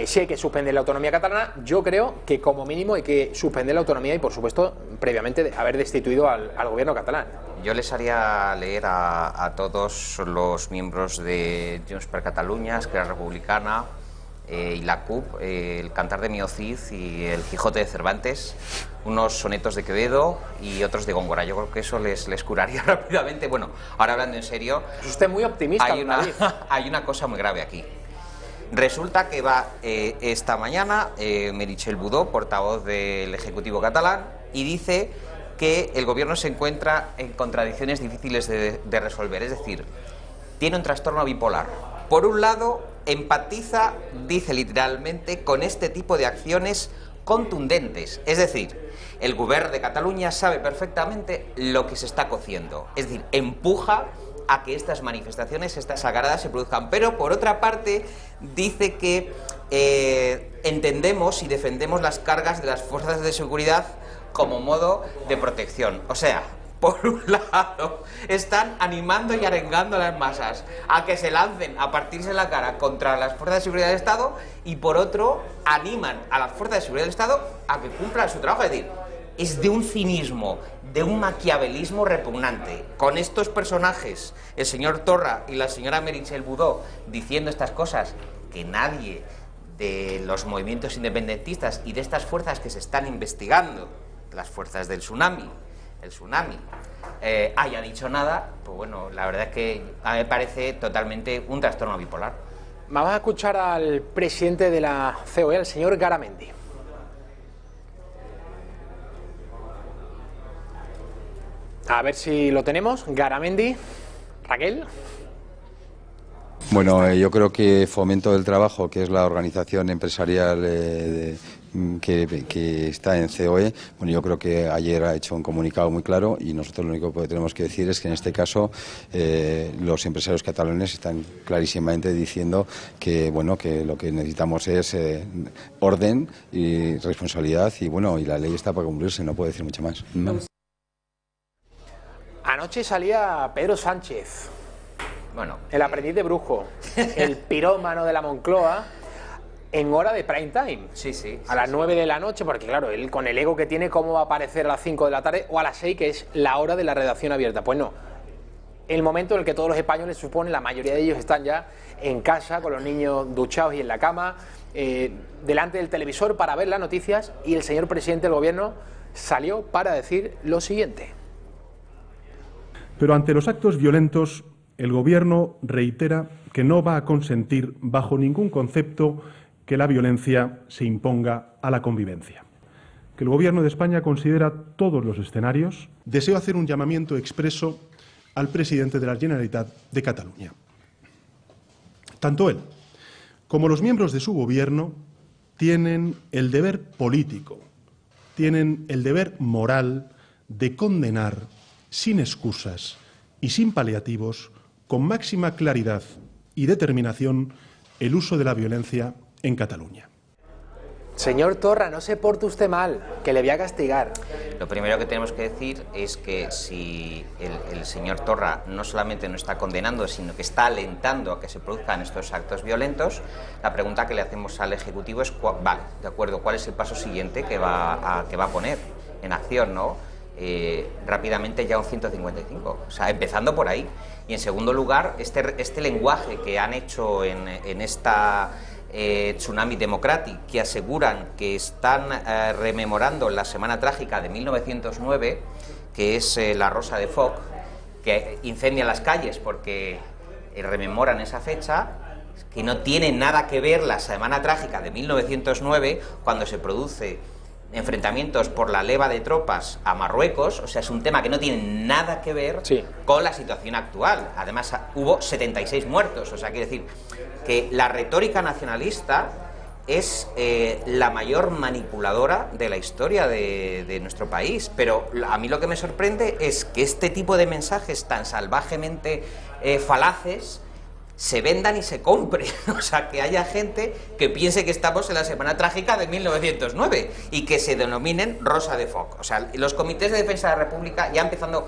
si hay que suspender la autonomía catalana. Yo creo que como mínimo hay que suspender la autonomía y, por supuesto, previamente haber destituido al gobierno catalán. Yo les haría leer a todos los miembros de Junts per Catalunya, Esquerra Republicana y la CUP, el Cantar de Mio Cid y el Quijote de Cervantes, unos sonetos de Quevedo y otros de Góngora. Yo creo que eso les curaría rápidamente. Bueno, ahora hablando en serio... Es usted muy optimista, hay una cosa muy grave aquí. Resulta que va esta mañana Meritxell Budó, portavoz del Ejecutivo catalán, y dice que el gobierno se encuentra en contradicciones difíciles de resolver. Es decir, tiene un trastorno bipolar. Por un lado, empatiza, dice literalmente, con este tipo de acciones contundentes. Es decir, el gobierno de Cataluña sabe perfectamente lo que se está cociendo. Es decir, empuja a que estas manifestaciones, estas sagradas, se produzcan. Pero, por otra parte, dice que entendemos y defendemos las cargas de las fuerzas de seguridad como modo de protección. O sea, por un lado, están animando y arengando a las masas a que se lancen a partirse la cara contra las fuerzas de seguridad del Estado, y por otro, animan a las fuerzas de seguridad del Estado a que cumplan su trabajo. Es decir, es de un cinismo, de un maquiavelismo repugnante. Con estos personajes, el señor Torra y la señora Meritxell Budó, diciendo estas cosas, que nadie de los movimientos independentistas y de estas fuerzas que se están investigando, las fuerzas del tsunami, haya dicho nada, pues bueno, la verdad es que a mí me parece totalmente un trastorno bipolar. Vamos a escuchar al presidente de la COE, al señor Garamendi. A ver si lo tenemos. Garamendi, Raquel. Bueno, yo creo que Fomento del Trabajo, que es la organización empresarial que está en COE, bueno, yo creo que ayer ha hecho un comunicado muy claro, y nosotros lo único que tenemos que decir es que en este caso los empresarios catalanes están clarísimamente diciendo que, bueno, que lo que necesitamos es orden y responsabilidad, y bueno, y la ley está para cumplirse, no puedo decir mucho más. Anoche salía Pedro Sánchez Bueno, el aprendiz de brujo, el pirómano de la Moncloa, en hora de prime time. Sí, sí. A las 9 de la noche, porque claro, él con el ego que tiene, ¿cómo va a aparecer a las 5 de la tarde o a las 6, que es la hora de la redacción abierta? Pues no. El momento en el que todos los españoles, supone, la mayoría de ellos están ya en casa, con los niños duchados y en la cama, delante del televisor para ver las noticias, y el señor presidente del gobierno salió para decir lo siguiente. Pero ante los actos violentos, el gobierno reitera que no va a consentir bajo ningún concepto que la violencia se imponga a la convivencia. Que el Gobierno de España considera todos los escenarios. Deseo hacer un llamamiento expreso al presidente de la Generalitat de Cataluña. Tanto él como los miembros de su Gobierno tienen el deber político, tienen el deber moral de condenar sin excusas y sin paliativos, con máxima claridad y determinación, el uso de la violencia en Cataluña. Señor Torra, no se porte usted mal, que le voy a castigar. Lo primero que tenemos que decir es que si el señor Torra no solamente no está condenando, sino que está alentando a que se produzcan estos actos violentos, la pregunta que le hacemos al Ejecutivo es, vale, de acuerdo, ¿cuál es el paso siguiente que va a poner en acción, ¿no? Rápidamente ya un 155, o sea, empezando por ahí. Y en segundo lugar, este lenguaje que han hecho en esta Tsunami Democratic, que aseguran que están rememorando la Semana Trágica de 1909, que es la Rosa de Foc, que incendia las calles porque rememoran esa fecha, que no tiene nada que ver la Semana Trágica de 1909, cuando se produce enfrentamientos por la leva de tropas a Marruecos. O sea, es un tema que no tiene nada que ver con la situación actual. Además, hubo 76 muertos, o sea, quiere decir que la retórica nacionalista es la mayor manipuladora de la historia de nuestro país. Pero a mí lo que me sorprende es que este tipo de mensajes tan salvajemente falaces se vendan y se compren, o sea, que haya gente que piense que estamos en la Semana Trágica de 1909 y que se denominen Rosa de Foc. O sea, los comités de defensa de la República, ya empezando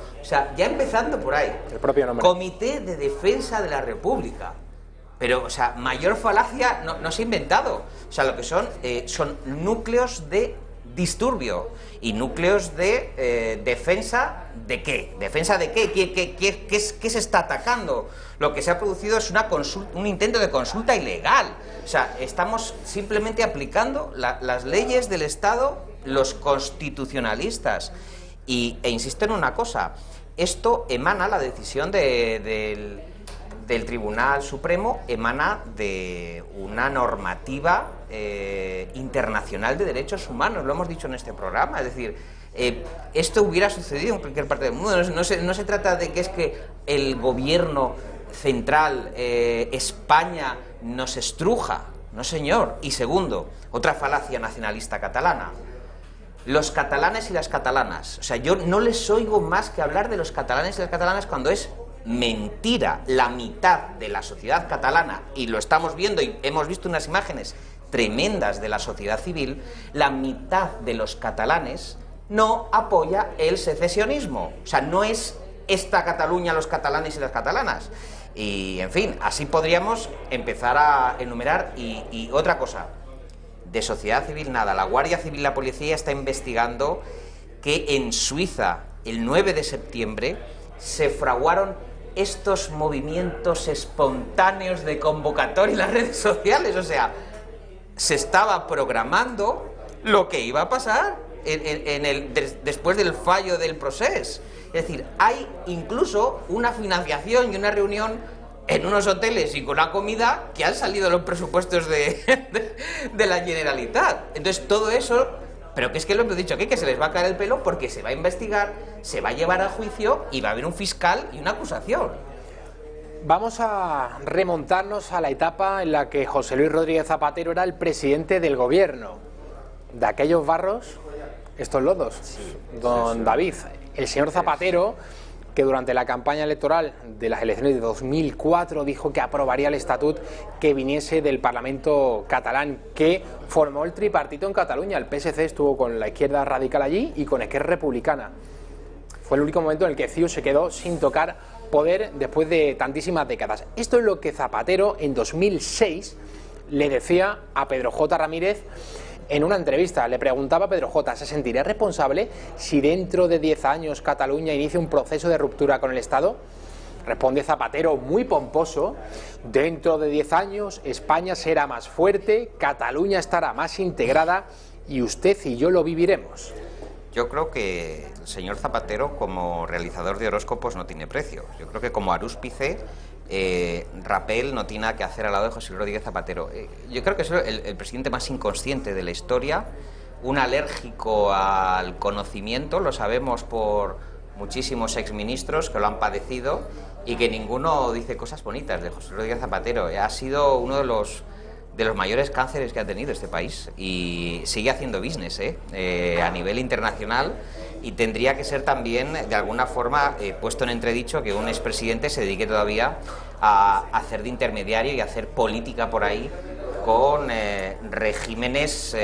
por ahí, el propio nombre. Comité de Defensa de la República. Pero, o sea, mayor falacia no se ha inventado. O sea, lo que son núcleos de disturbio y núcleos de defensa ¿de qué? ¿Defensa de qué? ¿Qué se está atacando? Lo que se ha producido es un intento de consulta ilegal. O sea, estamos simplemente aplicando las leyes del Estado, los constitucionalistas. E insisto en una cosa, esto emana, la decisión del Tribunal Supremo, emana de una normativa internacional de derechos humanos, lo hemos dicho en este programa, es decir, esto hubiera sucedido en cualquier parte del mundo. No se trata de que es que el gobierno central, España, nos estruja, no señor. Y segundo, otra falacia nacionalista catalana, los catalanes y las catalanas. O sea, yo no les oigo más que hablar de los catalanes y las catalanas cuando es mentira. La mitad de la sociedad catalana, y lo estamos viendo y hemos visto unas imágenes tremendas de la sociedad civil, la mitad de los catalanes no apoya el secesionismo. O sea, no es esta Cataluña, los catalanes y las catalanas. Y, en fin, así podríamos empezar a enumerar. Y otra cosa, de sociedad civil nada. La Guardia Civil y la Policía está investigando que en Suiza, el 9 de septiembre, se fraguaron estos movimientos espontáneos de convocatoria en las redes sociales. O sea, se estaba programando lo que iba a pasar después del fallo del Procés. Es decir, hay incluso una financiación y una reunión en unos hoteles y con una comida que han salido de los presupuestos de la Generalitat. Entonces, todo eso, pero que es que lo hemos dicho aquí, que se les va a caer el pelo porque se va a investigar, se va a llevar a juicio y va a haber un fiscal y una acusación. Vamos a remontarnos a la etapa en la que José Luis Rodríguez Zapatero era el presidente del gobierno. De aquellos barros, estos lodos. Sí, don David, el señor Zapatero, que durante la campaña electoral de las elecciones de 2004 dijo que aprobaría el estatut que viniese del Parlamento catalán, que formó el tripartito en Cataluña. El PSC estuvo con la izquierda radical allí y con Esquerra Republicana. Fue el único momento en el que CiU se quedó sin tocar poder después de tantísimas décadas. Esto es lo que Zapatero en 2006 le decía a Pedro J. Ramírez en una entrevista. Le preguntaba a Pedro J. ¿se sentiría responsable si dentro de 10 años Cataluña inicia un proceso de ruptura con el Estado? Responde Zapatero muy pomposo: dentro de 10 años España será más fuerte, Cataluña estará más integrada y usted y yo lo viviremos. Yo creo que el señor Zapatero, como realizador de horóscopos, no tiene precio. Yo creo que como arúspice, Rapel no tiene nada que hacer al lado de José Luis Rodríguez Zapatero. Yo creo que es el presidente más inconsciente de la historia, un alérgico al conocimiento, lo sabemos por muchísimos exministros que lo han padecido, y que ninguno dice cosas bonitas de José Luis Rodríguez Zapatero. Ha sido uno de los mayores cánceres que ha tenido este país, y sigue haciendo business a nivel internacional, y tendría que ser también de alguna forma puesto en entredicho que un expresidente se dedique todavía a hacer de intermediario y a hacer política por ahí con regímenes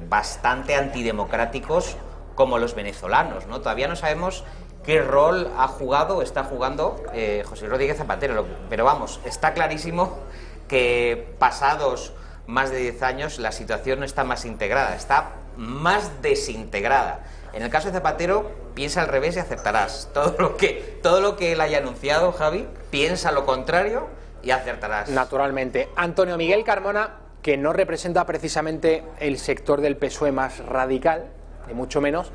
bastante antidemocráticos como los venezolanos, ¿no? Todavía no sabemos qué rol ha jugado o está jugando José Rodríguez Zapatero, pero vamos, está clarísimo que pasados más de 10 años la situación no está más integrada, está más desintegrada. En el caso de Zapatero, piensa al revés y acertarás. Todo lo que él haya anunciado, Javi, piensa lo contrario y acertarás. Naturalmente. Antonio Miguel Carmona, que no representa precisamente el sector del PSOE más radical, ni mucho menos,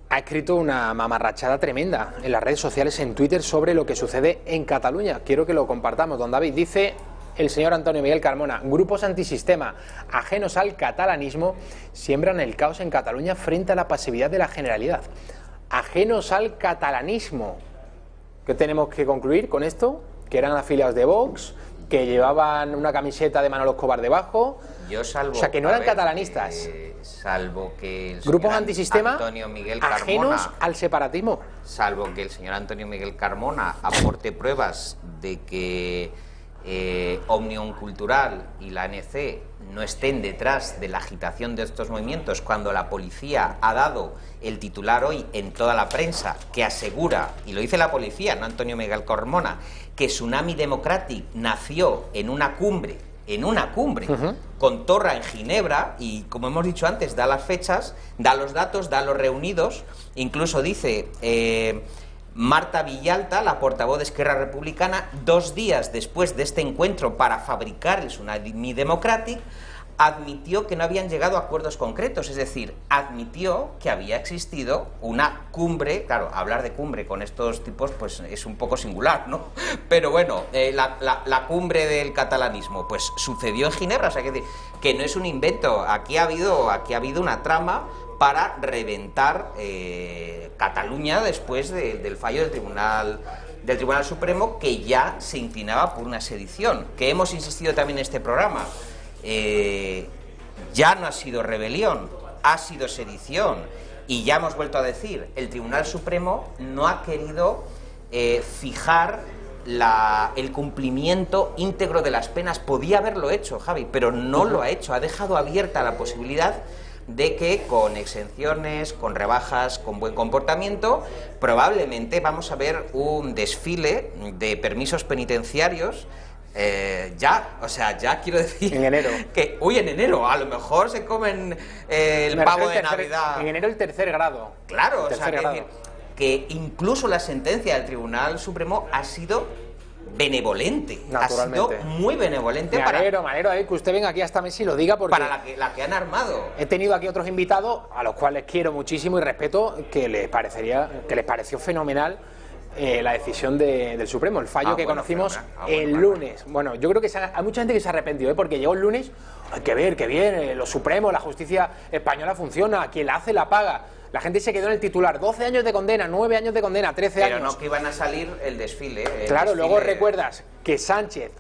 ha escrito una mamarrachada tremenda en las redes sociales, en Twitter, sobre lo que sucede en Cataluña. Quiero que lo compartamos, don David. Dice el señor Antonio Miguel Carmona: grupos antisistema ajenos al catalanismo siembran el caos en Cataluña frente a la pasividad de la Generalidad. Ajenos al catalanismo. ¿Qué tenemos que concluir con esto? Que eran afiliados de Vox, que llevaban una camiseta de Manolo Escobar debajo. Yo salvo, o sea, que no eran catalanistas. Salvo que el grupos antisistema Antonio Miguel Carmona, ajenos al separatismo. Salvo que el señor Antonio Miguel Carmona aporte pruebas de que Òmnium Cultural y la ANC no estén detrás de la agitación de estos movimientos, cuando la policía ha dado el titular hoy en toda la prensa que asegura, y lo dice la policía, no Antonio Miguel Carmona, que Tsunami Democratic nació en una cumbre con Torra en Ginebra, y como hemos dicho antes, da las fechas, da los datos, da los reunidos, incluso dice Marta Villalta, la portavoz de Esquerra Republicana, 2 días después de este encuentro para fabricar el Tsunami Democratic, admitió que no habían llegado a acuerdos concretos, es decir, admitió que había existido una cumbre. Claro, hablar de cumbre con estos tipos pues es un poco singular, ¿no? Pero bueno, la cumbre del catalanismo pues sucedió en Ginebra, o sea que no es un invento. Aquí ha habido una trama para reventar Cataluña después del fallo del Tribunal Supremo, que ya se inclinaba por una sedición, que hemos insistido también en este programa. Ya no ha sido rebelión, ha sido sedición, y ya hemos vuelto a decir, el Tribunal Supremo no ha querido fijar el cumplimiento íntegro de las penas. Podía haberlo hecho, Javi, pero no lo ha hecho, ha dejado abierta la posibilidad de que con exenciones, con rebajas, con buen comportamiento, probablemente vamos a ver un desfile de permisos penitenciarios. Ya quiero decir en enero. Que en enero a lo mejor se comen el pavo de Navidad. En enero el 3er grado. Claro, que incluso la sentencia del Tribunal Supremo ha sido benevolente, ha sido muy benevolente. Me alegro, David, que usted venga aquí hasta Messi y lo diga, porque para la que han armado. He tenido aquí otros invitados a los cuales quiero muchísimo y respeto, que les pareció fenomenal la decisión del Supremo, el fallo que conocimos el lunes. Bueno, yo creo que hay mucha gente que se ha arrepentido, porque llegó el lunes, hay que ver, qué bien, lo Supremo, la justicia española funciona, quien la hace la paga. La gente se quedó en el titular: 12 años de condena, 9 años de condena, 13 años. Pero no que iban a salir el desfile. Claro, luego recuerdas que Sánchez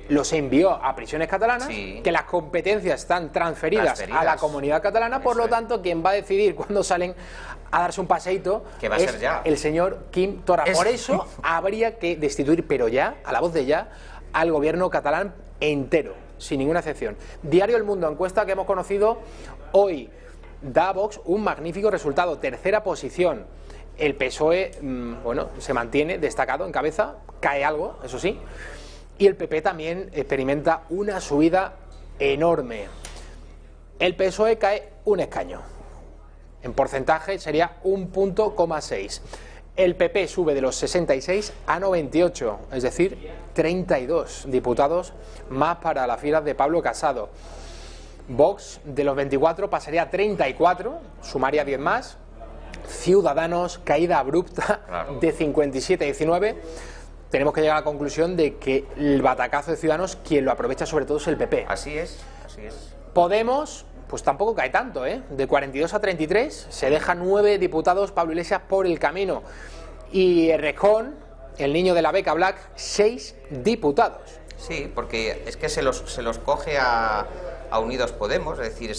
los envió a prisiones catalanas, que las competencias están transferidas a la comunidad catalana, por lo tanto, quien va a decidir cuándo salen a darse un paseíto que va a ser ya el señor Quim Torra. Por eso habría que destituir, pero ya, a la voz de ya, al gobierno catalán entero, sin ninguna excepción. Diario El Mundo, encuesta que hemos conocido hoy, da a Vox un magnífico resultado, 3ª posición El PSOE, bueno, se mantiene destacado en cabeza, cae algo, eso sí, y el PP también experimenta una subida enorme. El PSOE cae un escaño, en porcentaje sería 1,6. El PP sube de los 66 a 98, es decir, 32 diputados más para las filas de Pablo Casado. Vox de los 24 pasaría a 34, sumaría 10 más. Ciudadanos, caída abrupta de 57 a 19. Tenemos que llegar a la conclusión de que el batacazo de Ciudadanos, quien lo aprovecha sobre todo es el PP. Así es, así es. Podemos, pues tampoco cae tanto, ¿eh? De 42 a 33, se deja 9 diputados Pablo Iglesias por el camino. Y Errejón, el niño de la beca Black, 6 diputados. Sí, porque es que se los coge a Unidos Podemos, es decir,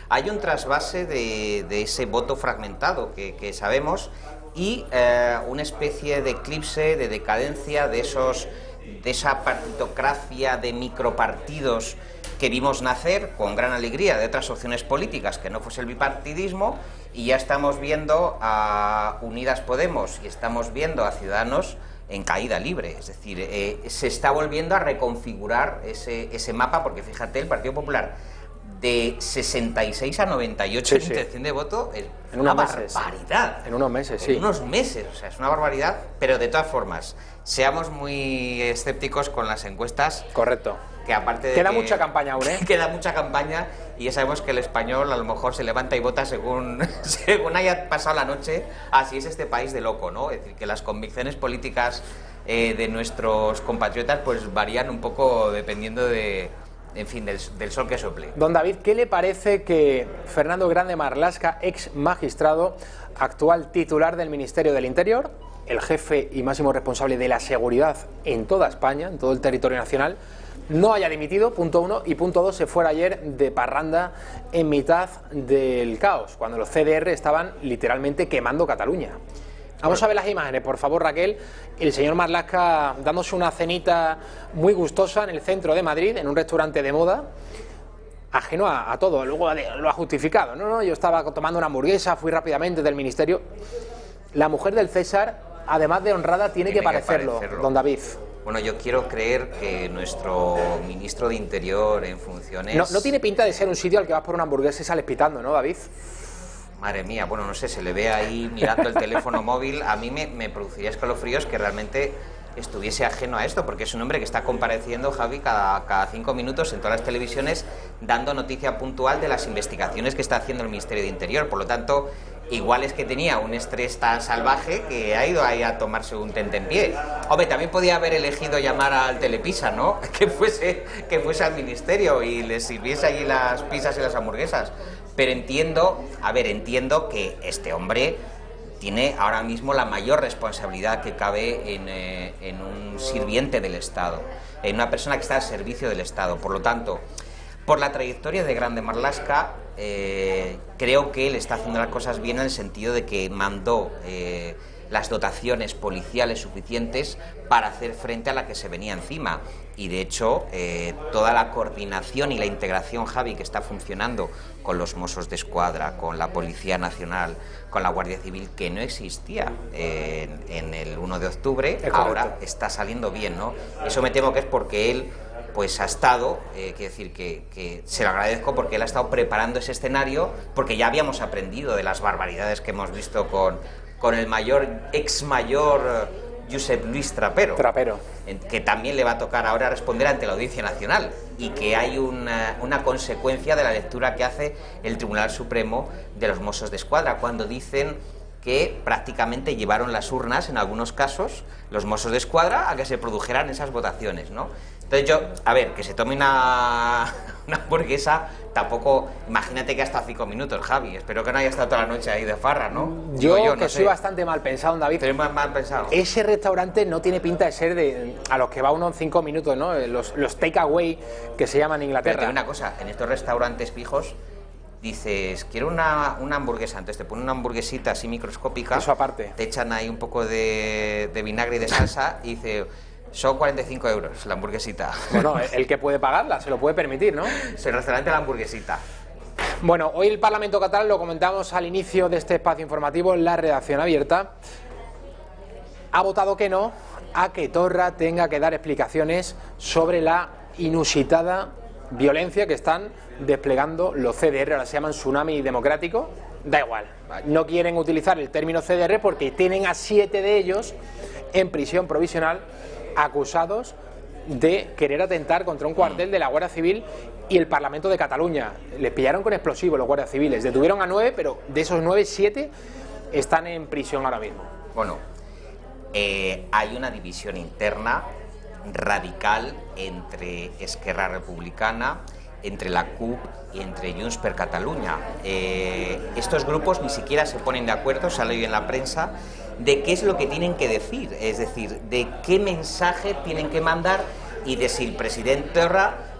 hay un trasvase de ese voto fragmentado que sabemos y una especie de eclipse, de decadencia de esa partitocracia de micropartidos que vimos nacer con gran alegría de otras opciones políticas que no fuese el bipartidismo, y ya estamos viendo a Unidas Podemos y estamos viendo a Ciudadanos en caída libre, es decir, se está volviendo a reconfigurar ese mapa, porque fíjate, el Partido Popular de 66 a 98 en intención de voto es una barbaridad. En unos meses, sí. En unos meses, o sea, es una barbaridad, pero de todas formas, seamos muy escépticos con las encuestas. Correcto. Que aparte de queda mucha campaña aún, ¿eh? Queda mucha campaña, y ya sabemos que el español a lo mejor se levanta y vota según haya pasado la noche. Así es este país de loco, ¿no? Es decir, que las convicciones políticas de nuestros compatriotas pues varían un poco dependiendo de, en fin, del sol que sople. Don David, ¿qué le parece que Fernando Grande Marlaska, ex magistrado, actual titular del Ministerio del Interior, el jefe y máximo responsable de la seguridad en toda España, en todo el territorio nacional, no haya dimitido, punto 1, y punto 2, se fuera ayer de parranda en mitad del caos, cuando los CDR estaban literalmente quemando Cataluña? Vamos a ver las imágenes, por favor, Raquel. El señor Marlaska dándose una cenita muy gustosa en el centro de Madrid, en un restaurante de moda, ajeno a todo. Luego lo ha justificado. No, yo estaba tomando una hamburguesa, fui rápidamente del ministerio. La mujer del César, además de honrada, tiene que parecerlo, don David. Bueno, yo quiero creer que nuestro ministro de Interior en funciones... No tiene pinta de ser un sitio al que vas por una hamburguesa y sales pitando, ¿no, David? Madre mía, bueno, no sé, se le ve ahí mirando el teléfono móvil. A mí me produciría escalofríos que realmente estuviese ajeno a esto, porque es un hombre que está compareciendo, Javi, cada 5 minutos en todas las televisiones, dando noticia puntual de las investigaciones que está haciendo el Ministerio de Interior. Por lo tanto, igual es que tenía un estrés tan salvaje que ha ido ahí a tomarse un tentempié. Hombre, también podía haber elegido llamar al Telepisa, ¿no? Que fuese al ministerio y les sirviese allí las pizzas y las hamburguesas. Pero entiendo que este hombre tiene ahora mismo la mayor responsabilidad que cabe en un sirviente del Estado, en una persona que está al servicio del Estado. Por lo tanto, por la trayectoria de Grande Marlaska, creo que él está haciendo las cosas bien, en el sentido de que mandó las dotaciones policiales suficientes para hacer frente a la que se venía encima. Y de hecho, toda la coordinación y la integración, Javi, que está funcionando con los Mossos de Escuadra, con la Policía Nacional, con la Guardia Civil, que no existía en el 1 de octubre, ahora está saliendo bien, ¿no? Eso me temo que es porque él pues ha estado, quiero decir que se lo agradezco, porque él ha estado preparando ese escenario, porque ya habíamos aprendido de las barbaridades que hemos visto con el ex mayor Josep Luis Trapero, que también le va a tocar ahora responder ante la Audiencia Nacional, y que hay una consecuencia de la lectura que hace el Tribunal Supremo de los Mossos de Escuadra, cuando dicen que prácticamente llevaron las urnas, en algunos casos, los Mossos de Escuadra, a que se produjeran esas votaciones, ¿no? Entonces que se tome una hamburguesa, tampoco, imagínate que ha estado 5 minutos, Javi, espero que no haya estado toda la noche ahí de farra, ¿no? Yo no soy bastante mal pensado, David. Estoy mal pensado. Ese restaurante no tiene pinta de ser a los que va uno en 5 minutos, ¿no? Los take away que se llaman en Inglaterra. Pero te digo una cosa, en estos restaurantes fijos dices, quiero una hamburguesa, entonces te ponen una hamburguesita así microscópica. Eso aparte. Te echan ahí un poco de vinagre y de salsa y dice, son 45 euros la hamburguesita. Bueno, el que puede pagarla, se lo puede permitir, ¿no? Es el restaurante de la hamburguesita. Bueno, hoy el Parlamento catalán, lo comentamos al inicio de este espacio informativo en la redacción abierta, ha votado que no a que Torra tenga que dar explicaciones sobre la inusitada violencia que están desplegando los CDR, ahora se llaman Tsunami Democrático, da igual, no quieren utilizar el término CDR porque tienen a 7 de ellos en prisión provisional acusados de querer atentar contra un cuartel de la Guardia Civil y el Parlamento de Cataluña. Les pillaron con explosivos los guardias civiles, detuvieron a 9, pero de esos 9, 7 están en prisión ahora mismo. Bueno, hay una división interna radical entre Esquerra Republicana, entre la CUP y entre Junts per Catalunya. Estos grupos ni siquiera se ponen de acuerdo, sale hoy en la prensa, de qué es lo que tienen que decir, es decir, de qué mensaje tienen que mandar y de si el presidente Torra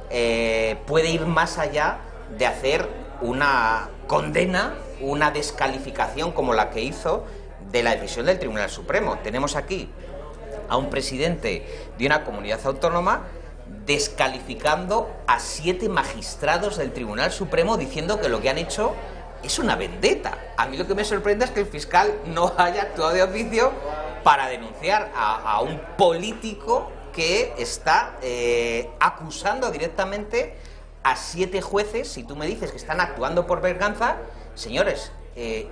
puede ir más allá de hacer una condena, una descalificación como la que hizo de la decisión del Tribunal Supremo. Tenemos aquí a un presidente de una comunidad autónoma descalificando a 7 magistrados del Tribunal Supremo diciendo que lo que han hecho es una vendetta. A mí lo que me sorprende es que el fiscal no haya actuado de oficio para denunciar a un político que está acusando directamente a 7 jueces. Si tú me dices que están actuando por venganza, señores,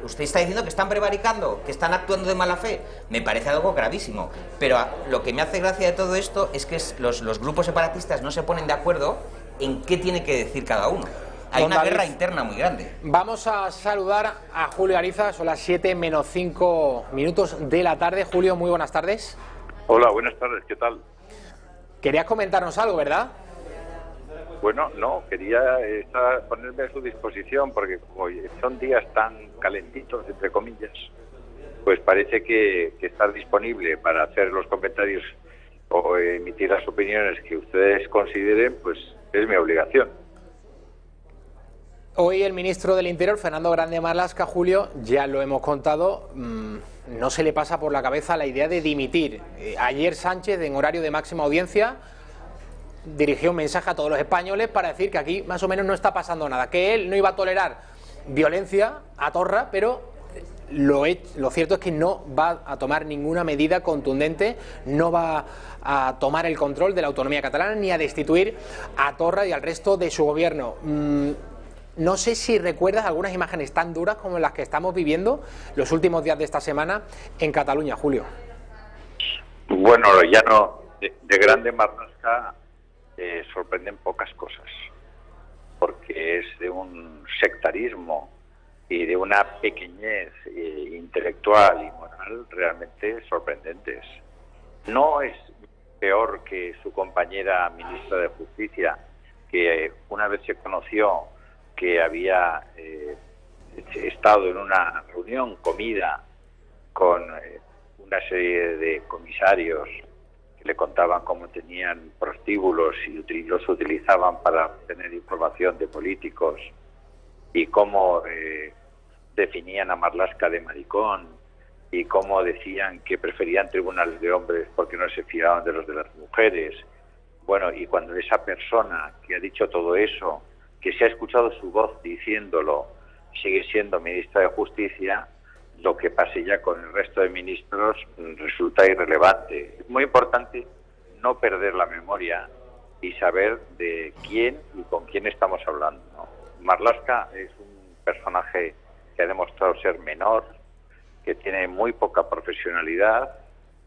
usted está diciendo que están prevaricando, que están actuando de mala fe. Me parece algo gravísimo. Pero lo que me hace gracia de todo esto es que los grupos separatistas no se ponen de acuerdo en qué tiene que decir cada uno. Hay una guerra interna muy grande. Vamos a saludar a Julio Ariza, son las 7 menos 5 minutos de la tarde. Julio, muy buenas tardes. Hola, buenas tardes, ¿qué tal? Querías comentarnos algo, ¿verdad? Bueno, no, quería ponerme a su disposición porque como son días tan calentitos, entre comillas, pues parece que estar disponible para hacer los comentarios o emitir las opiniones que ustedes consideren, pues es mi obligación. Hoy el ministro del Interior, Fernando Grande Marlaska, Julio, ya lo hemos contado, no se le pasa por la cabeza la idea de dimitir. Ayer Sánchez, en horario de máxima audiencia, dirigió un mensaje a todos los españoles para decir que aquí más o menos no está pasando nada, que él no iba a tolerar violencia a Torra, pero lo cierto es que no va a tomar ninguna medida contundente, no va a tomar el control de la autonomía catalana ni a destituir a Torra y al resto de su gobierno. No sé si recuerdas algunas imágenes tan duras como las que estamos viviendo los últimos días de esta semana en Cataluña, Julio. Bueno, ya no, de Grande Marlaska sorprenden pocas cosas, porque es de un sectarismo y de una pequeñez intelectual y moral realmente sorprendentes. No es peor que su compañera ministra de Justicia, que una vez se conoció que había estado en una reunión, comida, con una serie de comisarios que le contaban cómo tenían prostíbulos y los utilizaban para obtener información de políticos y cómo definían a Marlaska de maricón y cómo decían que preferían tribunales de hombres porque no se fiaban de los de las mujeres. Bueno, y cuando esa persona que ha dicho todo eso, que se ha escuchado su voz diciéndolo, sigue siendo ministra de Justicia, lo que pase ya con el resto de ministros resulta irrelevante. Es muy importante no perder la memoria y saber de quién y con quién estamos hablando, ¿no? Marlaska es un personaje que ha demostrado ser menor, que tiene muy poca profesionalidad,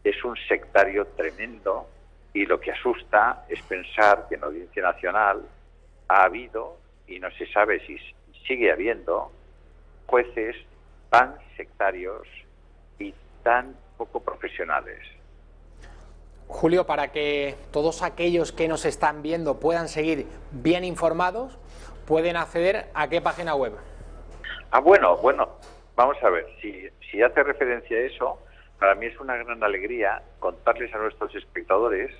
es un sectario tremendo y lo que asusta es pensar que en la Audiencia Nacional ha habido, y no se sabe si sigue habiendo, jueces tan sectarios y tan poco profesionales. Julio, para que todos aquellos que nos están viendo puedan seguir bien informados, ¿pueden acceder a qué página web? Bueno, vamos a ver, si hace referencia a eso, para mí es una gran alegría contarles a nuestros espectadores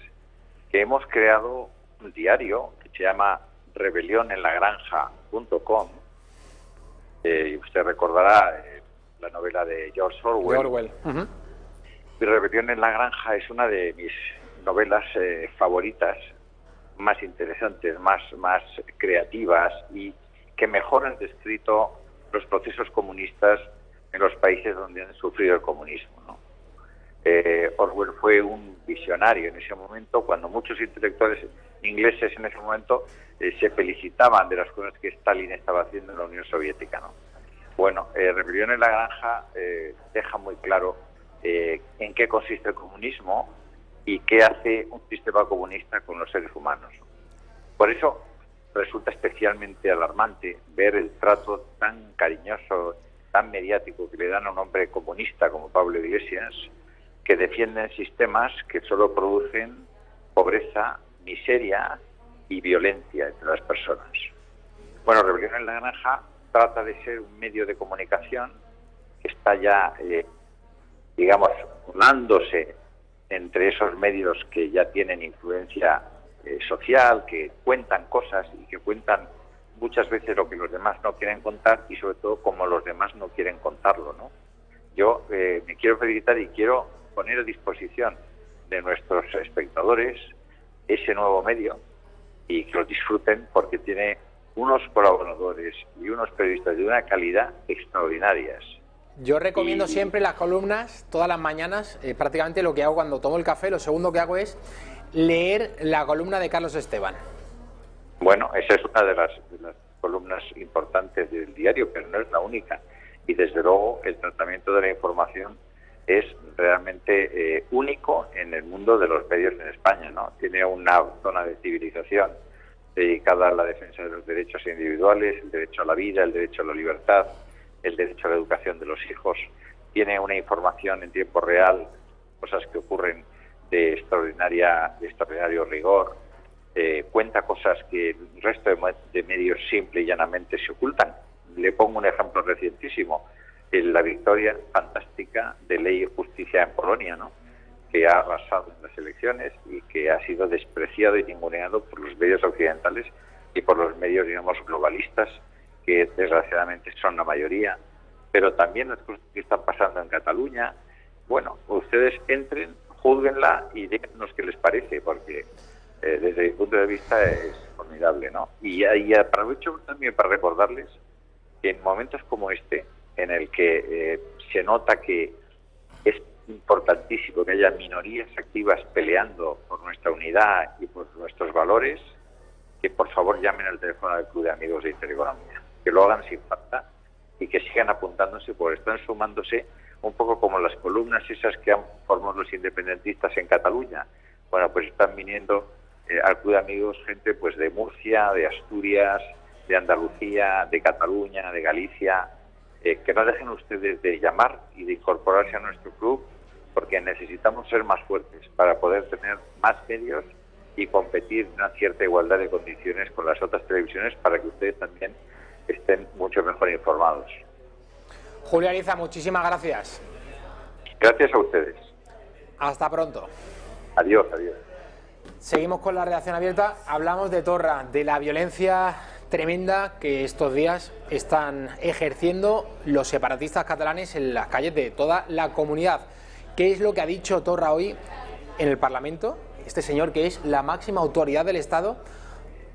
que hemos creado un diario que se llama rebelionenlagranja.com. Usted recordará la novela de George Orwell. Mi Rebelión en la Granja es una de mis novelas favoritas, más interesantes, más creativas y que mejor han descrito los procesos comunistas en los países donde han sufrido el comunismo, ¿no? Orwell fue un visionario en ese momento, cuando muchos intelectuales ingleses en ese momento se felicitaban de las cosas que Stalin estaba haciendo en la Unión Soviética, ¿no? Bueno, Rebelión en la Granja deja muy claro en qué consiste el comunismo y qué hace un sistema comunista con los seres humanos. Por eso resulta especialmente alarmante ver el trato tan cariñoso, tan mediático que le dan a un hombre comunista como Pablo Iglesias, que defienden sistemas que solo producen pobreza, miseria y violencia entre las personas. Bueno, Rebelión en la Granja trata de ser un medio de comunicación que está ya, digamos, unándose entre esos medios que ya tienen influencia social, que cuentan cosas y que cuentan muchas veces lo que los demás no quieren contar y sobre todo como los demás no quieren contarlo, ¿no? Yo me quiero felicitar y quiero poner a disposición de nuestros espectadores ese nuevo medio y que lo disfruten porque tiene unos colaboradores y unos periodistas de una calidad extraordinarias. Yo recomiendo siempre las columnas todas las mañanas. Prácticamente lo que hago cuando tomo el café, lo segundo que hago es leer la columna de Carlos Esteban. Bueno, esa es una de las columnas importantes del diario, pero no es la única. Y desde luego el tratamiento de la información es realmente único en el mundo de los medios en España, ¿no? Tiene una zona de civilización dedicada a la defensa de los derechos individuales, el derecho a la vida, el derecho a la libertad, el derecho a la educación de los hijos. Tiene una información en tiempo real, cosas que ocurren de extraordinario rigor. Cuenta cosas que el resto de medios simple y llanamente se ocultan. Le pongo un ejemplo recientísimo. La victoria fantástica de Ley y Justicia en Polonia, ¿no? Que ha arrasado en las elecciones y que ha sido despreciado y ninguneado por los medios occidentales y por los medios, digamos, globalistas, que desgraciadamente son la mayoría, pero también las cosas que están pasando en Cataluña. Bueno, ustedes entren, júzguenla y díganos qué les parece, porque desde mi punto de vista es formidable, ¿no? Y aprovecho también para recordarles que en momentos como este, en el que se nota que es importantísimo que haya minorías activas peleando por nuestra unidad y por nuestros valores, que por favor llamen al teléfono del Club de Amigos de Intereconomía, que lo hagan sin falta y que sigan apuntándose, porque están sumándose un poco como las columnas esas que han formado los independentistas en Cataluña. Bueno, pues están viniendo al Club de Amigos gente pues de Murcia, de Asturias, de Andalucía, de Cataluña, de Galicia. Que no dejen ustedes de llamar y de incorporarse a nuestro club, porque necesitamos ser más fuertes para poder tener más medios y competir en una cierta igualdad de condiciones con las otras televisiones para que ustedes también estén mucho mejor informados. Julio Ariza, muchísimas gracias. Gracias a ustedes. Hasta pronto. Adiós, adiós. Seguimos con la redacción abierta. Hablamos de Torra, de la violencia tremenda que estos días están ejerciendo los separatistas catalanes en las calles de toda la comunidad. ¿Qué es lo que ha dicho Torra hoy en el Parlamento? Este señor, que es la máxima autoridad del Estado,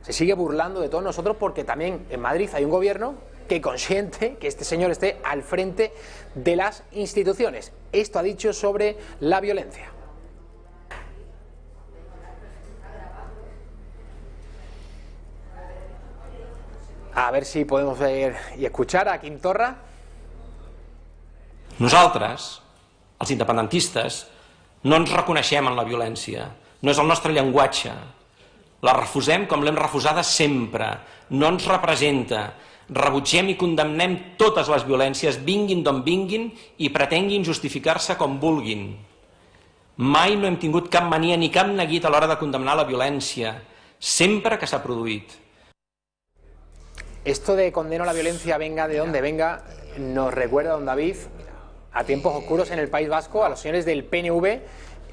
se sigue burlando de todos nosotros porque también en Madrid hay un gobierno que consiente que este señor esté al frente de las instituciones. Esto ha dicho sobre la violencia. A ver si podemos ver i escuchar a Quim Torra. Nosaltres, els independentistes, no ens reconeixem en la violència. No és el nostre llenguatge. La refusem com l'hem refusada sempre. No ens representa. Rebutgem i condemnem totes les violències, vinguin d'on vinguin i pretenguin justificar-se com vulguin. Mai no hem tingut cap mania ni cap neguit a l'hora de condemnar la violència, sempre que s'ha produït. Esto de condeno la violencia, venga de donde venga, nos recuerda, don David, a tiempos oscuros en el País Vasco, a los señores del PNV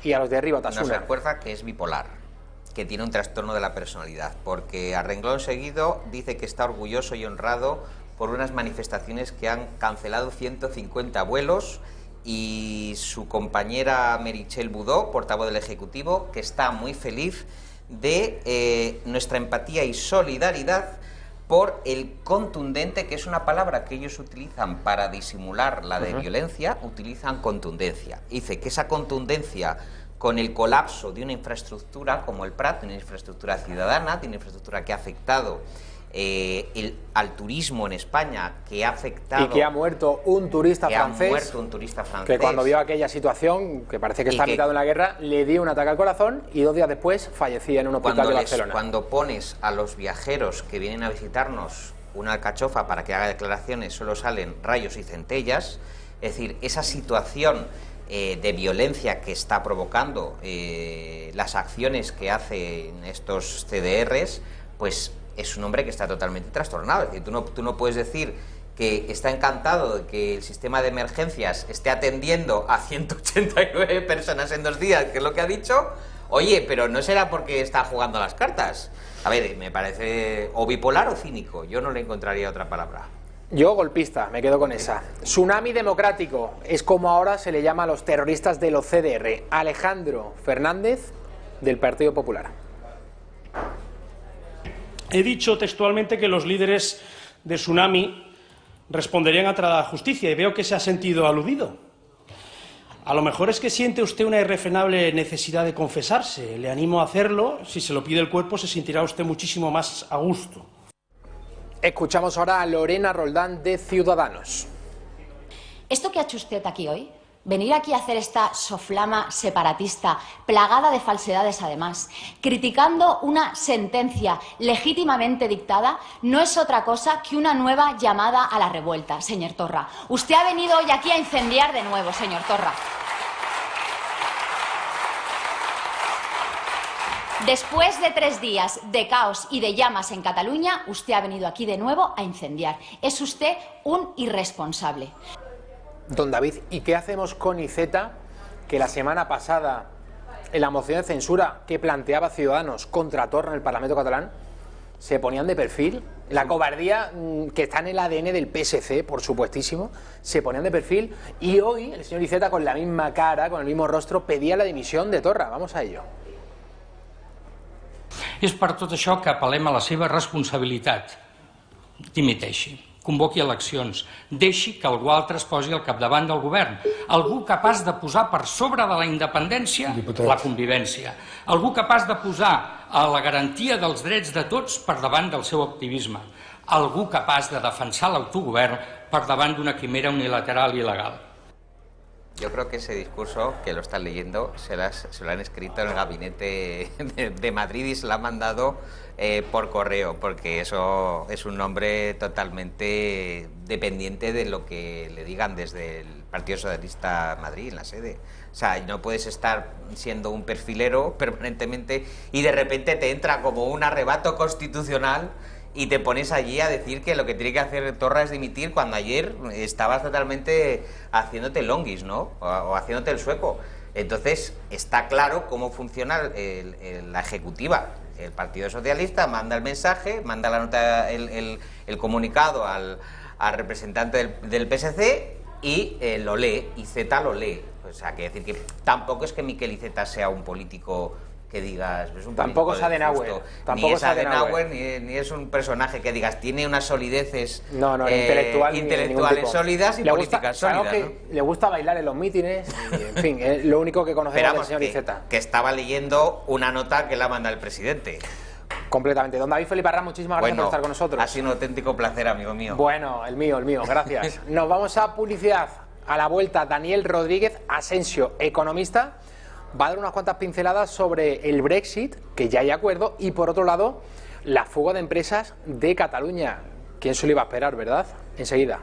y a los de Ribatasuna. Nos recuerda que es bipolar, que tiene un trastorno de la personalidad, porque a renglón seguido dice que está orgulloso y honrado por unas manifestaciones que han cancelado 150 vuelos, y su compañera Meritxell Budó, portavoz del Ejecutivo, que está muy feliz de nuestra empatía y solidaridad por el contundente, que es una palabra que ellos utilizan para disimular la de violencia, utilizan contundencia. Dice que esa contundencia con el colapso de una infraestructura como el Prat, una infraestructura ciudadana, de una infraestructura que ha afectado al turismo en España, que ha afectado... Y que ha muerto un turista francés, que cuando vio aquella situación, que parece que está metido en la guerra, le dio un ataque al corazón y 2 días después fallecía en un hospital de Barcelona. Cuando pones a los viajeros que vienen a visitarnos una alcachofa para que haga declaraciones, solo salen rayos y centellas, es decir, esa situación de violencia que está provocando las acciones que hacen estos CDRs, pues es un hombre que está totalmente trastornado. Es decir, tú no puedes decir que está encantado de que el sistema de emergencias esté atendiendo a 189 personas en 2 días, que es lo que ha dicho. Oye, pero no será porque está jugando las cartas. A ver, me parece o bipolar o cínico. Yo no le encontraría otra palabra. Yo golpista, me quedo con esa. Tsunami democrático, es como ahora se le llama a los terroristas de los CDR. Alejandro Fernández, del Partido Popular. He dicho textualmente que los líderes de Tsunami responderían ante la justicia y veo que se ha sentido aludido. A lo mejor es que siente usted una irrefrenable necesidad de confesarse. Le animo a hacerlo. Si se lo pide el cuerpo, se sentirá usted muchísimo más a gusto. Escuchamos ahora a Lorena Roldán, de Ciudadanos. ¿Esto que ha hecho usted aquí hoy? Venir aquí a hacer esta soflama separatista, plagada de falsedades además, criticando una sentencia legítimamente dictada, no es otra cosa que una nueva llamada a la revuelta, señor Torra. Usted ha venido hoy aquí a incendiar de nuevo, señor Torra. Después de 3 días de caos y de llamas en Cataluña, usted ha venido aquí de nuevo a incendiar. Es usted un irresponsable. Don David, ¿y qué hacemos con Iceta, que la semana pasada, en la moción de censura que planteaba Ciudadanos contra Torra en el Parlamento catalán, se ponían de perfil? La cobardía que está en el ADN del PSC, por supuestísimo, se ponían de perfil, y hoy el señor Iceta, con la misma cara, con el mismo rostro, pedía la dimisión de Torra. Vamos a ello. És per tot això que apel·lem a la seva responsabilitat. Dimiteixi, convoqui eleccions, deixi que algú altre es posi al capdavant del govern, algú capaç de posar per sobre de la independència la convivència, algú capaç de posar a la garantia dels drets de tots per davant del seu activisme, algú capaç de defensar l'autogovern per davant d'una quimera unilateral i il·legal. Yo creo que ese discurso, que lo están leyendo, se lo han escrito en el gabinete de Madrid y se lo han mandado por correo, porque eso es un nombre totalmente dependiente de lo que le digan desde el Partido Socialista Madrid, en la sede. O sea, no puedes estar siendo un perfilero permanentemente y de repente te entra como un arrebato constitucional y te pones allí a decir que lo que tiene que hacer Torra es dimitir, cuando ayer estabas totalmente haciéndote longuis, ¿no? O haciéndote el sueco. Entonces, está claro cómo funciona la ejecutiva. El Partido Socialista manda el mensaje, manda la nota, el comunicado al representante del PSC y lo lee, Iceta lo lee. O sea, que decir que tampoco es que Miquel Iceta sea un político que digas, es un tampoco es Adenauer, ni es Adenauer, ni es un personaje que digas, tiene unas solideces intelectuales sólidas y políticas sólidas. Que le gusta bailar en los mítines, y, en fin, es lo único que conocemos del señor Iceta. Que estaba leyendo una nota que la manda el presidente. Completamente. Don David Felipe Arrán, muchísimas gracias por estar con nosotros. Ha sido un auténtico placer, amigo mío. Bueno, el mío, gracias. Nos vamos a publicidad. A la vuelta, Daniel Rodríguez Asensio, economista, va a dar unas cuantas pinceladas sobre el Brexit, que ya hay acuerdo, y por otro lado, la fuga de empresas de Cataluña. ¿Quién se lo iba a esperar, verdad? Enseguida.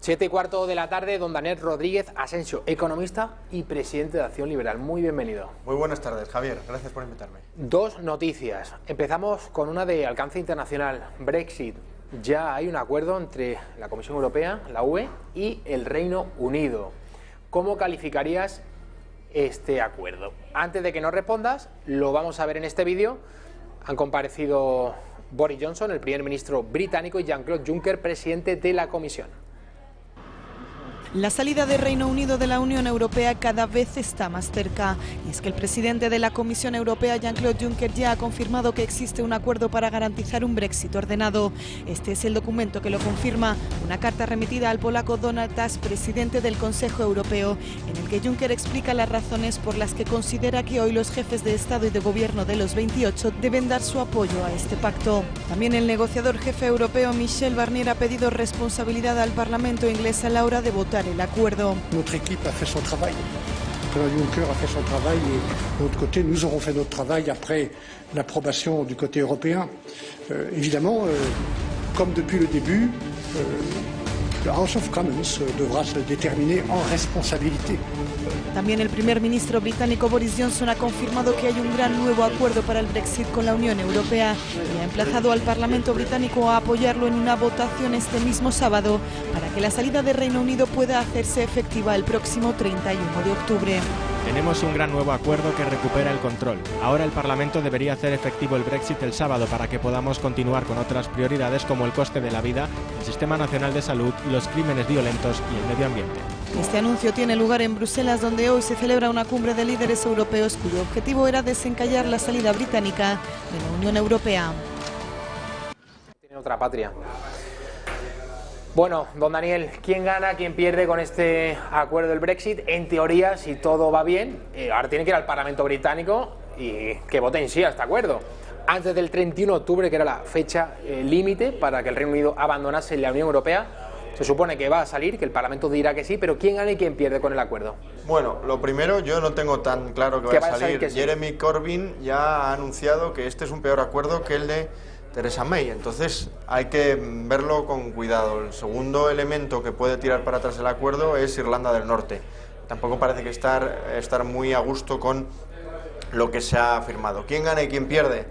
Siete y cuarto de la tarde, don Daniel Rodríguez Asensio, economista y presidente de Acción Liberal. Muy bienvenido. Muy buenas tardes, Javier. Gracias por invitarme. 2 noticias. Empezamos con una de alcance internacional, Brexit. Ya hay un acuerdo entre la Comisión Europea, la UE, y el Reino Unido. ¿Cómo calificarías este acuerdo? Antes de que nos respondas, lo vamos a ver en este vídeo. Han comparecido Boris Johnson, el primer ministro británico, y Jean-Claude Juncker, presidente de la Comisión. La salida del Reino Unido de la Unión Europea cada vez está más cerca. Y es que el presidente de la Comisión Europea, Jean-Claude Juncker, ya ha confirmado que existe un acuerdo para garantizar un Brexit ordenado. Este es el documento que lo confirma, una carta remitida al polaco Donald Tusk, presidente del Consejo Europeo, en el que Juncker explica las razones por las que considera que hoy los jefes de Estado y de Gobierno de los 28 deben dar su apoyo a este pacto. También el negociador jefe europeo Michel Barnier ha pedido responsabilidad al Parlamento inglés a la hora de votar el acuerdo. Notre équipe a fait son travail. Le président Juncker a fait son travail et de notre côté, nous aurons fait notre travail après l'approbation du côté européen. Évidemment, comme depuis le début, la House of Commons devra se déterminer en responsabilité. También el primer ministro británico Boris Johnson ha confirmado que hay un gran nuevo acuerdo para el Brexit con la Unión Europea y ha emplazado al Parlamento británico a apoyarlo en una votación este mismo sábado para que la salida del Reino Unido pueda hacerse efectiva el próximo 31 de octubre. Tenemos un gran nuevo acuerdo que recupera el control. Ahora el Parlamento debería hacer efectivo el Brexit el sábado para que podamos continuar con otras prioridades como el coste de la vida, el Sistema Nacional de Salud, los crímenes violentos y el medio ambiente. Este anuncio tiene lugar en Bruselas, donde hoy se celebra una cumbre de líderes europeos cuyo objetivo era desencallar la salida británica de la Unión Europea. Tiene otra patria. Bueno, don Daniel, ¿quién gana, quién pierde con este acuerdo del Brexit? En teoría, si todo va bien, ahora tiene que ir al Parlamento británico y que vote en sí a este acuerdo. Antes del 31 de octubre, que era la fecha límite para que el Reino Unido abandonase la Unión Europea, se supone que va a salir, que el Parlamento dirá que sí, pero ¿quién gana y quién pierde con el acuerdo? Bueno, lo primero, yo no tengo tan claro que vaya a salir. Que sí. Jeremy Corbyn ya ha anunciado que este es un peor acuerdo que el de Theresa May, entonces hay que verlo con cuidado. El segundo elemento que puede tirar para atrás el acuerdo es Irlanda del Norte. Tampoco parece que estar muy a gusto con lo que se ha firmado. ¿Quién gana y quién pierde?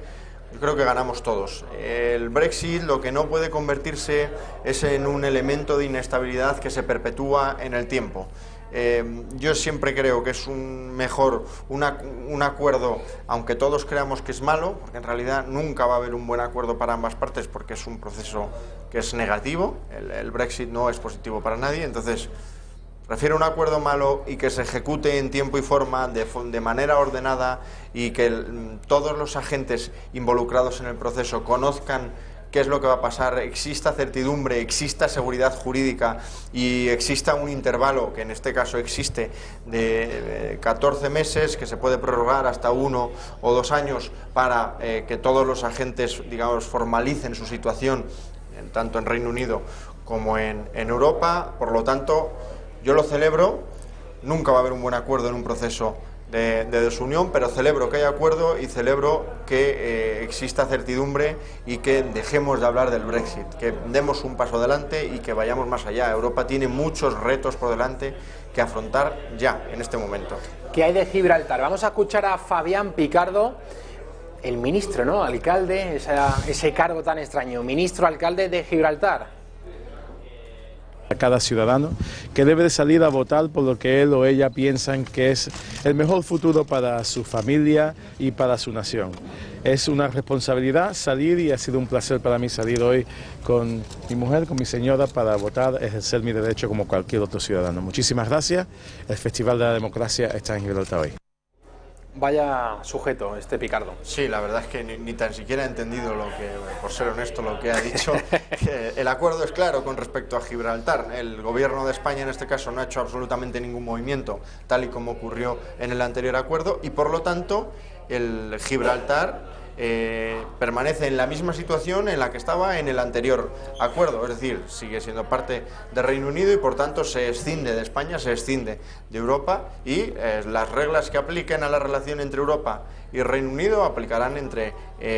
Yo creo que ganamos todos. El Brexit lo que no puede convertirse es en un elemento de inestabilidad que se perpetúa en el tiempo. Yo siempre creo que es mejor un acuerdo, aunque todos creamos que es malo, porque en realidad nunca va a haber un buen acuerdo para ambas partes porque es un proceso que es negativo, el Brexit no es positivo para nadie, entonces prefiero un acuerdo malo y que se ejecute en tiempo y forma, de manera ordenada y que todos los agentes involucrados en el proceso conozcan qué es lo que va a pasar, exista certidumbre, exista seguridad jurídica y exista un intervalo, que en este caso existe, de 14 meses, que se puede prorrogar hasta 1 o 2 años para que todos los agentes, digamos, formalicen su situación, tanto en Reino Unido como en Europa. Por lo tanto, yo lo celebro. Nunca va a haber un buen acuerdo en un proceso de desunión, pero celebro que haya acuerdo y celebro que exista certidumbre y que dejemos de hablar del Brexit, que demos un paso adelante y que vayamos más allá. Europa tiene muchos retos por delante que afrontar ya, en este momento. ¿Qué hay de Gibraltar? Vamos a escuchar a Fabián Picardo, el ministro, ¿no? Alcalde, ese cargo tan extraño, ministro alcalde de Gibraltar. A cada ciudadano que debe de salir a votar por lo que él o ella piensan que es el mejor futuro para su familia y para su nación. Es una responsabilidad salir y ha sido un placer para mí salir hoy con mi mujer, con mi señora, para votar, ejercer mi derecho como cualquier otro ciudadano. Muchísimas gracias. El Festival de la Democracia está en Gibraltar hoy. Vaya sujeto este Picardo. Sí, la verdad es que ni tan siquiera he entendido lo que, por ser honesto, lo que ha dicho. El acuerdo es claro con respecto a Gibraltar. El gobierno de España en este caso no ha hecho absolutamente ningún movimiento, tal y como ocurrió en el anterior acuerdo, y por lo tanto el Gibraltar permanece en la misma situación en la que estaba en el anterior acuerdo, es decir, sigue siendo parte del Reino Unido y por tanto se escinde de España, se escinde de Europa y las reglas que apliquen a la relación entre Europa y Reino Unido aplicarán entre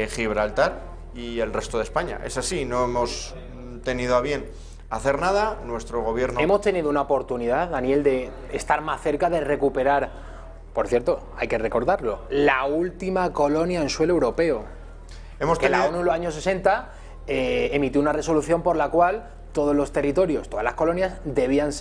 Gibraltar y el resto de España. Es así, no hemos tenido a bien hacer nada, nuestro gobierno... Hemos tenido una oportunidad, Daniel, de estar más cerca de recuperar. Por cierto, hay que recordarlo, la última colonia en suelo europeo. La ONU en los años 60 emitió una resolución por la cual todos los territorios, todas las colonias debían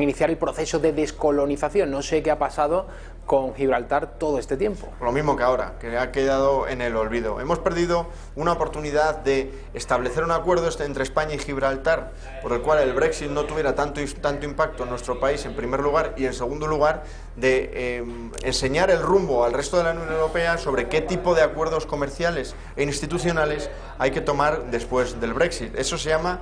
iniciar el proceso de descolonización. No sé qué ha pasado con Gibraltar todo este tiempo. Lo mismo que ahora, que ha quedado en el olvido. Hemos perdido una oportunidad de establecer un acuerdo entre España y Gibraltar, por el cual el Brexit no tuviera tanto impacto en nuestro país, en primer lugar, y en segundo lugar, de enseñar el rumbo al resto de la Unión Europea sobre qué tipo de acuerdos comerciales e institucionales hay que tomar después del Brexit. Eso se llama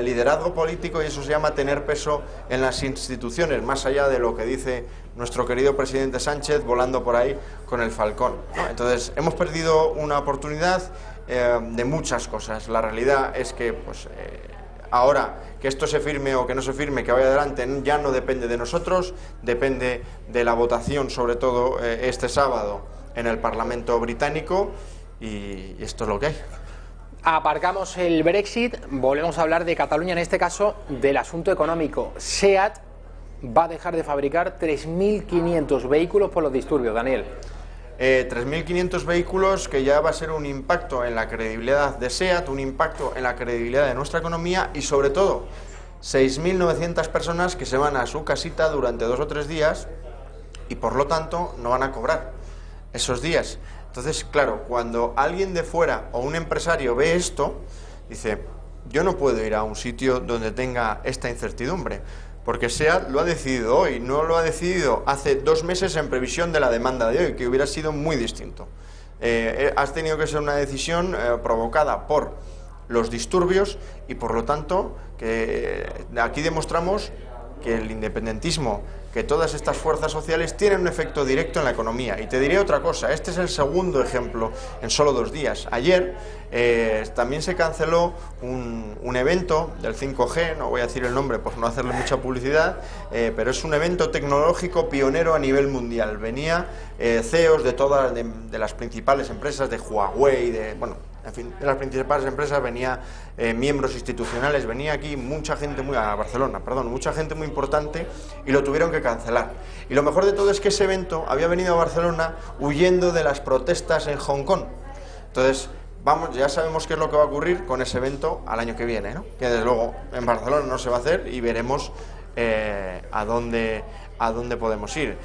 liderazgo político y eso se llama tener peso en las instituciones, más allá de lo que dice nuestro querido presidente Sánchez volando por ahí con el Falcón, ¿no? Entonces, hemos perdido una oportunidad de muchas cosas. La realidad es que ahora que esto se firme o que no se firme, que vaya adelante, ya no depende de nosotros, depende de la votación, sobre todo este sábado en el Parlamento británico, y esto es lo que hay. Aparcamos el Brexit, volvemos a hablar de Cataluña, en este caso del asunto económico. SEAT va a dejar de fabricar 3.500 vehículos por los disturbios, Daniel. 3.500 vehículos, que ya va a ser un impacto en la credibilidad de SEAT, un impacto en la credibilidad de nuestra economía y sobre todo 6.900 personas que se van a su casita durante 2 o 3 días y por lo tanto no van a cobrar esos días. Entonces, claro, cuando alguien de fuera o un empresario ve esto, dice, yo no puedo ir a un sitio donde tenga esta incertidumbre. Porque SEAT lo ha decidido hoy, no lo ha decidido hace 2 meses en previsión de la demanda de hoy, que hubiera sido muy distinto. Has tenido que ser una decisión provocada por los disturbios y por lo tanto que aquí demostramos que el independentismo, que todas estas fuerzas sociales tienen un efecto directo en la economía. Y te diré otra cosa, este es el segundo ejemplo en solo 2 días. Ayer también se canceló un evento del 5G, no voy a decir el nombre por no hacerle mucha publicidad, pero es un evento tecnológico pionero a nivel mundial. Venía CEOs de todas de las principales empresas, de Huawei, en fin, de las principales empresas, venía miembros institucionales, venía aquí mucha gente mucha gente muy importante y lo tuvieron que cancelar. Y lo mejor de todo es que ese evento había venido a Barcelona huyendo de las protestas en Hong Kong. Entonces, ya sabemos qué es lo que va a ocurrir con ese evento al año que viene, ¿no? Que desde luego en Barcelona no se va a hacer y veremos a dónde podemos ir.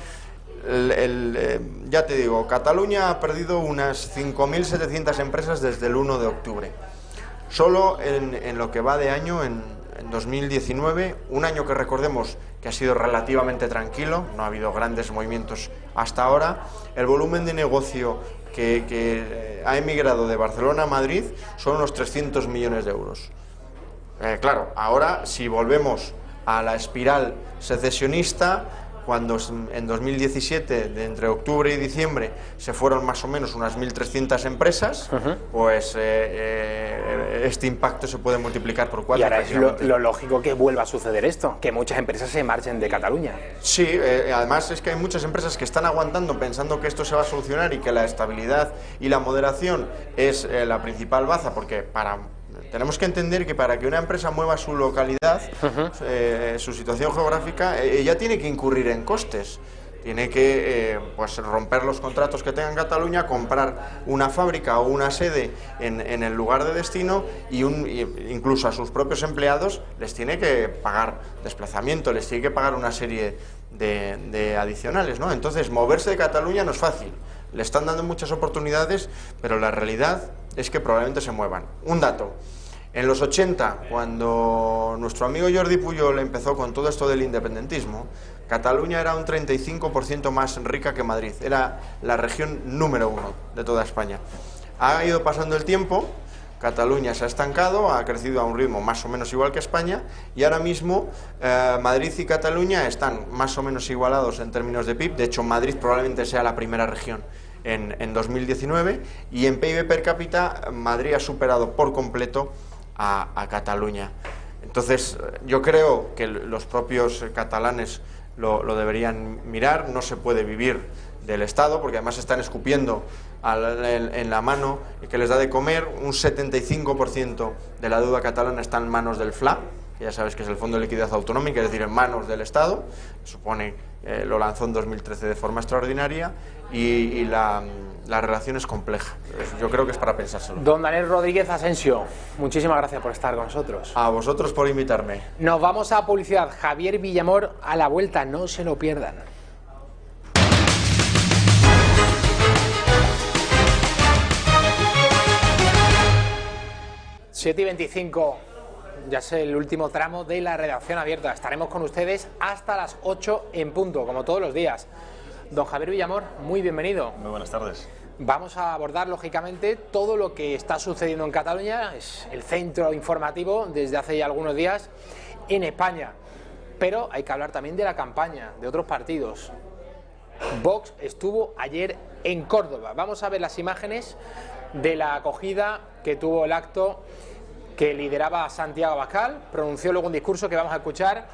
Ya te digo, Cataluña ha perdido unas 5.700 empresas desde el 1 de octubre. Solo en lo que va de año, en 2019, un año que recordemos que ha sido relativamente tranquilo, no ha habido grandes movimientos hasta ahora, el volumen de negocio que ha emigrado de Barcelona a Madrid son unos 300 millones de euros. Claro, ahora si volvemos a la espiral secesionista, cuando en 2017, de entre octubre y diciembre, se fueron más o menos unas 1.300 empresas, pues este impacto se puede multiplicar por 4. Y ahora es lo lógico que vuelva a suceder esto, que muchas empresas se marchen de Cataluña. Sí, además es que hay muchas empresas que están aguantando pensando que esto se va a solucionar y que la estabilidad y la moderación es la principal baza, porque tenemos que entender que para que una empresa mueva su localidad, su situación geográfica, ella tiene que incurrir en costes. Tiene que romper los contratos que tenga en Cataluña, comprar una fábrica o una sede en el lugar de destino y incluso a sus propios empleados les tiene que pagar desplazamiento, les tiene que pagar una serie de adicionales, ¿no? Entonces, moverse de Cataluña no es fácil. Le están dando muchas oportunidades, pero la realidad es que probablemente se muevan. Un dato. En los 80, cuando nuestro amigo Jordi Pujol empezó con todo esto del independentismo, Cataluña era un 35% más rica que Madrid. Era la región número 1 de toda España. Ha ido pasando el tiempo, Cataluña se ha estancado, ha crecido a un ritmo más o menos igual que España y ahora mismo Madrid y Cataluña están más o menos igualados en términos de PIB. De hecho, Madrid probablemente sea la primera región en 2019 y en PIB per cápita Madrid ha superado por completo a Cataluña. Entonces, yo creo que los propios catalanes lo deberían mirar. No se puede vivir del Estado, porque además están escupiendo en la mano que les da de comer. Un 75% de la deuda catalana está en manos del FLA, que ya sabes que es el Fondo de Liquidez Autonómica, es decir, en manos del Estado. Supone, lo lanzó en 2013 de forma extraordinaria y la relación es compleja. Yo creo que es para pensárselo. Don Daniel Rodríguez Asensio, muchísimas gracias por estar con nosotros. A vosotros por invitarme. Nos vamos a publicidad. Javier Villamor a la vuelta, no se lo pierdan. 7:25, ya es el último tramo de la redacción abierta. Estaremos con ustedes hasta las 8 en punto, como todos los días. Don Javier Villamor, muy bienvenido. Muy buenas tardes. Vamos a abordar, lógicamente, todo lo que está sucediendo en Cataluña. Es el centro informativo desde hace ya algunos días en España. Pero hay que hablar también de la campaña, de otros partidos. Vox estuvo ayer en Córdoba. Vamos a ver las imágenes de la acogida que tuvo el acto que lideraba Santiago Abascal. Pronunció luego un discurso que vamos a escuchar,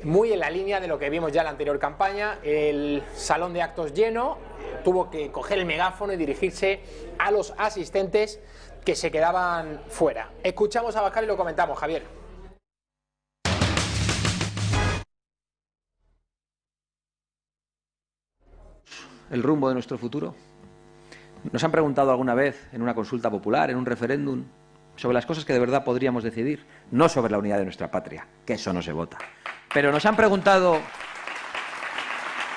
muy en la línea de lo que vimos ya en la anterior campaña. El salón de actos lleno, tuvo que coger el megáfono y dirigirse a los asistentes que se quedaban fuera. Escuchamos a Abascal y lo comentamos, Javier. El rumbo de nuestro futuro. ¿Nos han preguntado alguna vez en una consulta popular, en un referéndum, sobre las cosas que de verdad podríamos decidir? No sobre la unidad de nuestra patria, que eso no se vota. Pero nos han preguntado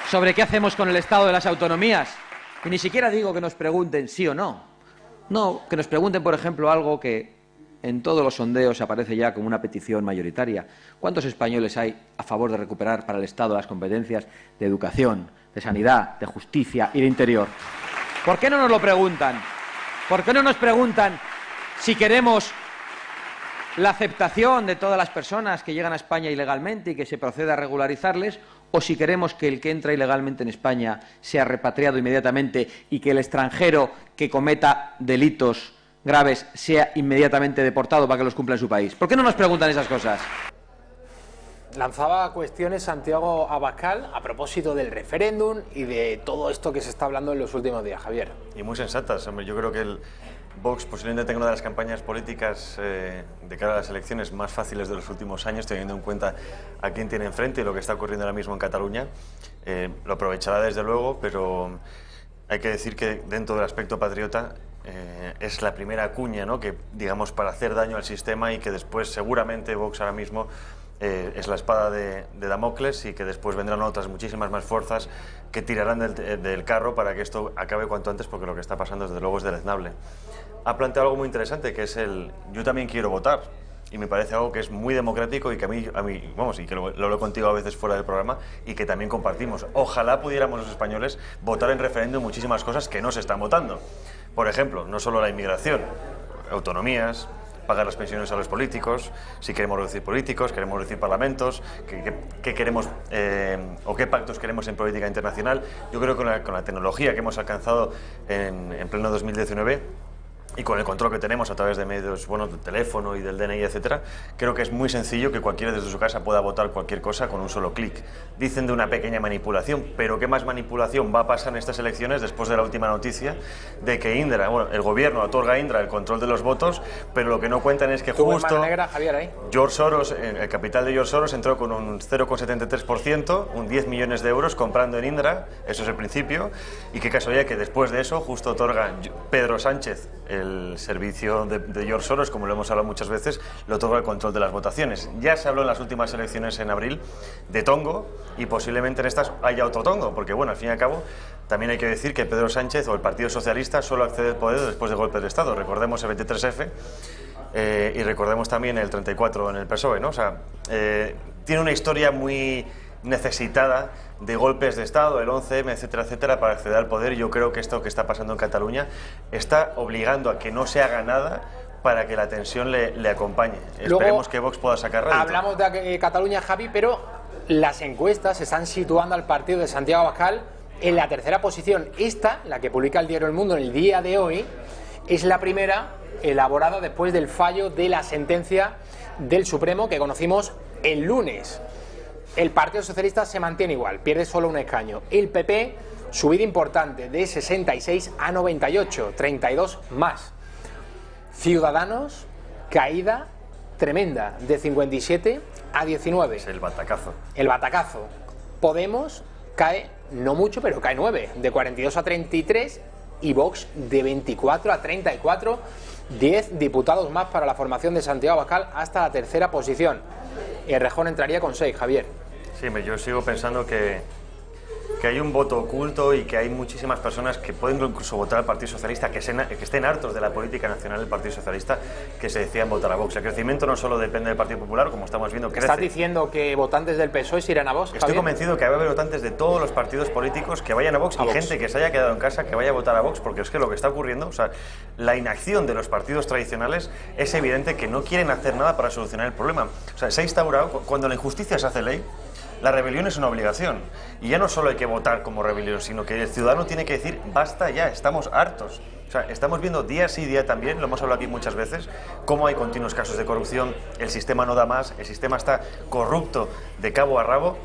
sobre qué hacemos con el estado de las autonomías. Y ni siquiera digo que nos pregunten sí o no. No, que nos pregunten, por ejemplo, algo que en todos los sondeos aparece ya como una petición mayoritaria. ¿Cuántos españoles hay a favor de recuperar para el Estado las competencias de educación, de sanidad, de justicia y de interior? ¿Por qué no nos lo preguntan? ¿Por qué no nos preguntan si queremos la aceptación de todas las personas que llegan a España ilegalmente y que se proceda a regularizarles, o si queremos que el que entra ilegalmente en España sea repatriado inmediatamente y que el extranjero que cometa delitos graves sea inmediatamente deportado para que los cumpla en su país? ¿Por qué no nos preguntan esas cosas? Lanzaba cuestiones Santiago Abascal a propósito del referéndum y de todo esto que se está hablando en los últimos días, Javier. Y muy sensatas, hombre. Yo creo que el Vox posiblemente tenga una de las campañas políticas de cara a las elecciones más fáciles de los últimos años, teniendo en cuenta a quién tiene enfrente y lo que está ocurriendo ahora mismo en Cataluña. Lo aprovechará desde luego, pero hay que decir que dentro del aspecto patriota es la primera cuña, ¿no?, que, digamos, para hacer daño al sistema, y que después seguramente Vox ahora mismo es la espada de Damocles, y que después vendrán otras muchísimas más fuerzas que tirarán del carro para que esto acabe cuanto antes, porque lo que está pasando desde luego es deleznable. Ha planteado algo muy interesante, que es el yo también quiero votar, y me parece algo que es muy democrático y que a mí vamos, y que lo hablo contigo a veces fuera del programa, y que también compartimos. Ojalá pudiéramos los españoles votar en referéndum muchísimas cosas que no se están votando. Por ejemplo, no solo la inmigración, autonomías, pagar las pensiones a los políticos, si queremos reducir políticos, queremos reducir parlamentos, qué queremos o qué pactos queremos en política internacional. Yo creo que con la tecnología que hemos alcanzado en pleno 2019, y con el control que tenemos a través de medios, bueno, del teléfono y del DNI, etcétera, creo que es muy sencillo que cualquiera desde su casa pueda votar cualquier cosa con un solo clic. Dicen de una pequeña manipulación, pero ¿qué más manipulación va a pasar en estas elecciones después de la última noticia de que Indra, bueno, el gobierno otorga a Indra el control de los votos, pero lo que no cuentan es que justo negra, Javier, ahí. George Soros, el capital de George Soros, entró con un 0,73%, un 10 millones de euros comprando en Indra, eso es el principio, y qué casualidad que después de eso justo otorga Pedro Sánchez, el servicio de George Soros, como lo hemos hablado muchas veces, le otorga el control de las votaciones. Ya se habló en las últimas elecciones en abril de tongo, y posiblemente en estas haya otro tongo, porque bueno, al fin y al cabo también hay que decir que Pedro Sánchez o el Partido Socialista solo accede al poder después de golpes de Estado. Recordemos el 23F y recordemos también el 34 en el PSOE, ¿no? O sea, tiene una historia muy necesitada de golpes de Estado, el 11M, etcétera, etcétera, para acceder al poder. Yo creo que esto que está pasando en Cataluña está obligando a que no se haga nada para que la tensión le acompañe. Luego, esperemos que Vox pueda sacar rédito. Hablamos de Cataluña, Javi, pero las encuestas están situando al partido de Santiago Abascal en la tercera posición. Esta, la que publica el diario El Mundo en el día de hoy, es la primera elaborada después del fallo de la sentencia del Supremo que conocimos el lunes. El Partido Socialista se mantiene igual, pierde solo un escaño. El PP, subida importante de 66 a 98, 32 más. Ciudadanos, caída tremenda, de 57 a 19. Es el batacazo. El batacazo. Podemos cae, no mucho, pero cae 9, de 42 a 33, y Vox de 24 a 34, 10 diputados más para la formación de Santiago Abascal hasta la tercera posición. Errejón entraría con 6, Javier. Sí, yo sigo pensando que que hay un voto oculto y que hay muchísimas personas que pueden incluso votar al Partido Socialista, que estén hartos de la política nacional del Partido Socialista, que se decidan votar a Vox. El crecimiento no solo depende del Partido Popular, como estamos viendo, crece. ¿Estás diciendo que votantes del PSOE se irán a Vox, Javier? Estoy convencido que va a haber votantes de todos los partidos políticos que vayan a Vox, gente que se haya quedado en casa que vaya a votar a Vox, porque es que lo que está ocurriendo, o sea, la inacción de los partidos tradicionales es evidente que no quieren hacer nada para solucionar el problema. O sea, se ha instaurado, cuando la injusticia se hace ley, la rebelión es una obligación. Y ya no solo hay que votar como rebelión, sino que el ciudadano tiene que decir, basta ya, estamos hartos. O sea, estamos viendo día sí día también, lo hemos hablado aquí muchas veces, cómo hay continuos casos de corrupción, el sistema no da más, el sistema está corrupto de cabo a rabo.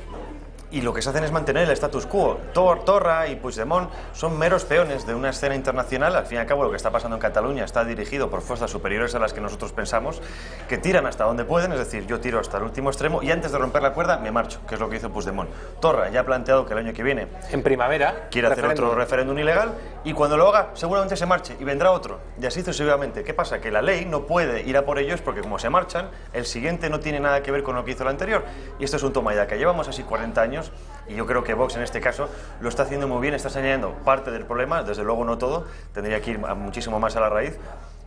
Y lo que se hacen es mantener el status quo. Torra y Puigdemont son meros peones de una escena internacional. Al fin y al cabo, lo que está pasando en Cataluña está dirigido por fuerzas superiores a las que nosotros pensamos, que tiran hasta donde pueden, es decir, yo tiro hasta el último extremo y antes de romper la cuerda me marcho, que es lo que hizo Puigdemont. Torra ya ha planteado que el año que viene, en primavera, quiere hacer otro referéndum ilegal y cuando lo haga seguramente se marche y vendrá otro. Y así sucesivamente. ¿Qué pasa? Que la ley no puede ir a por ellos porque como se marchan, el siguiente no tiene nada que ver con lo que hizo el anterior. Y esto es un toma y daca. Llevamos así 40 años y yo creo que Vox en este caso lo está haciendo muy bien, está señalando parte del problema, desde luego no todo, tendría que ir muchísimo más a la raíz,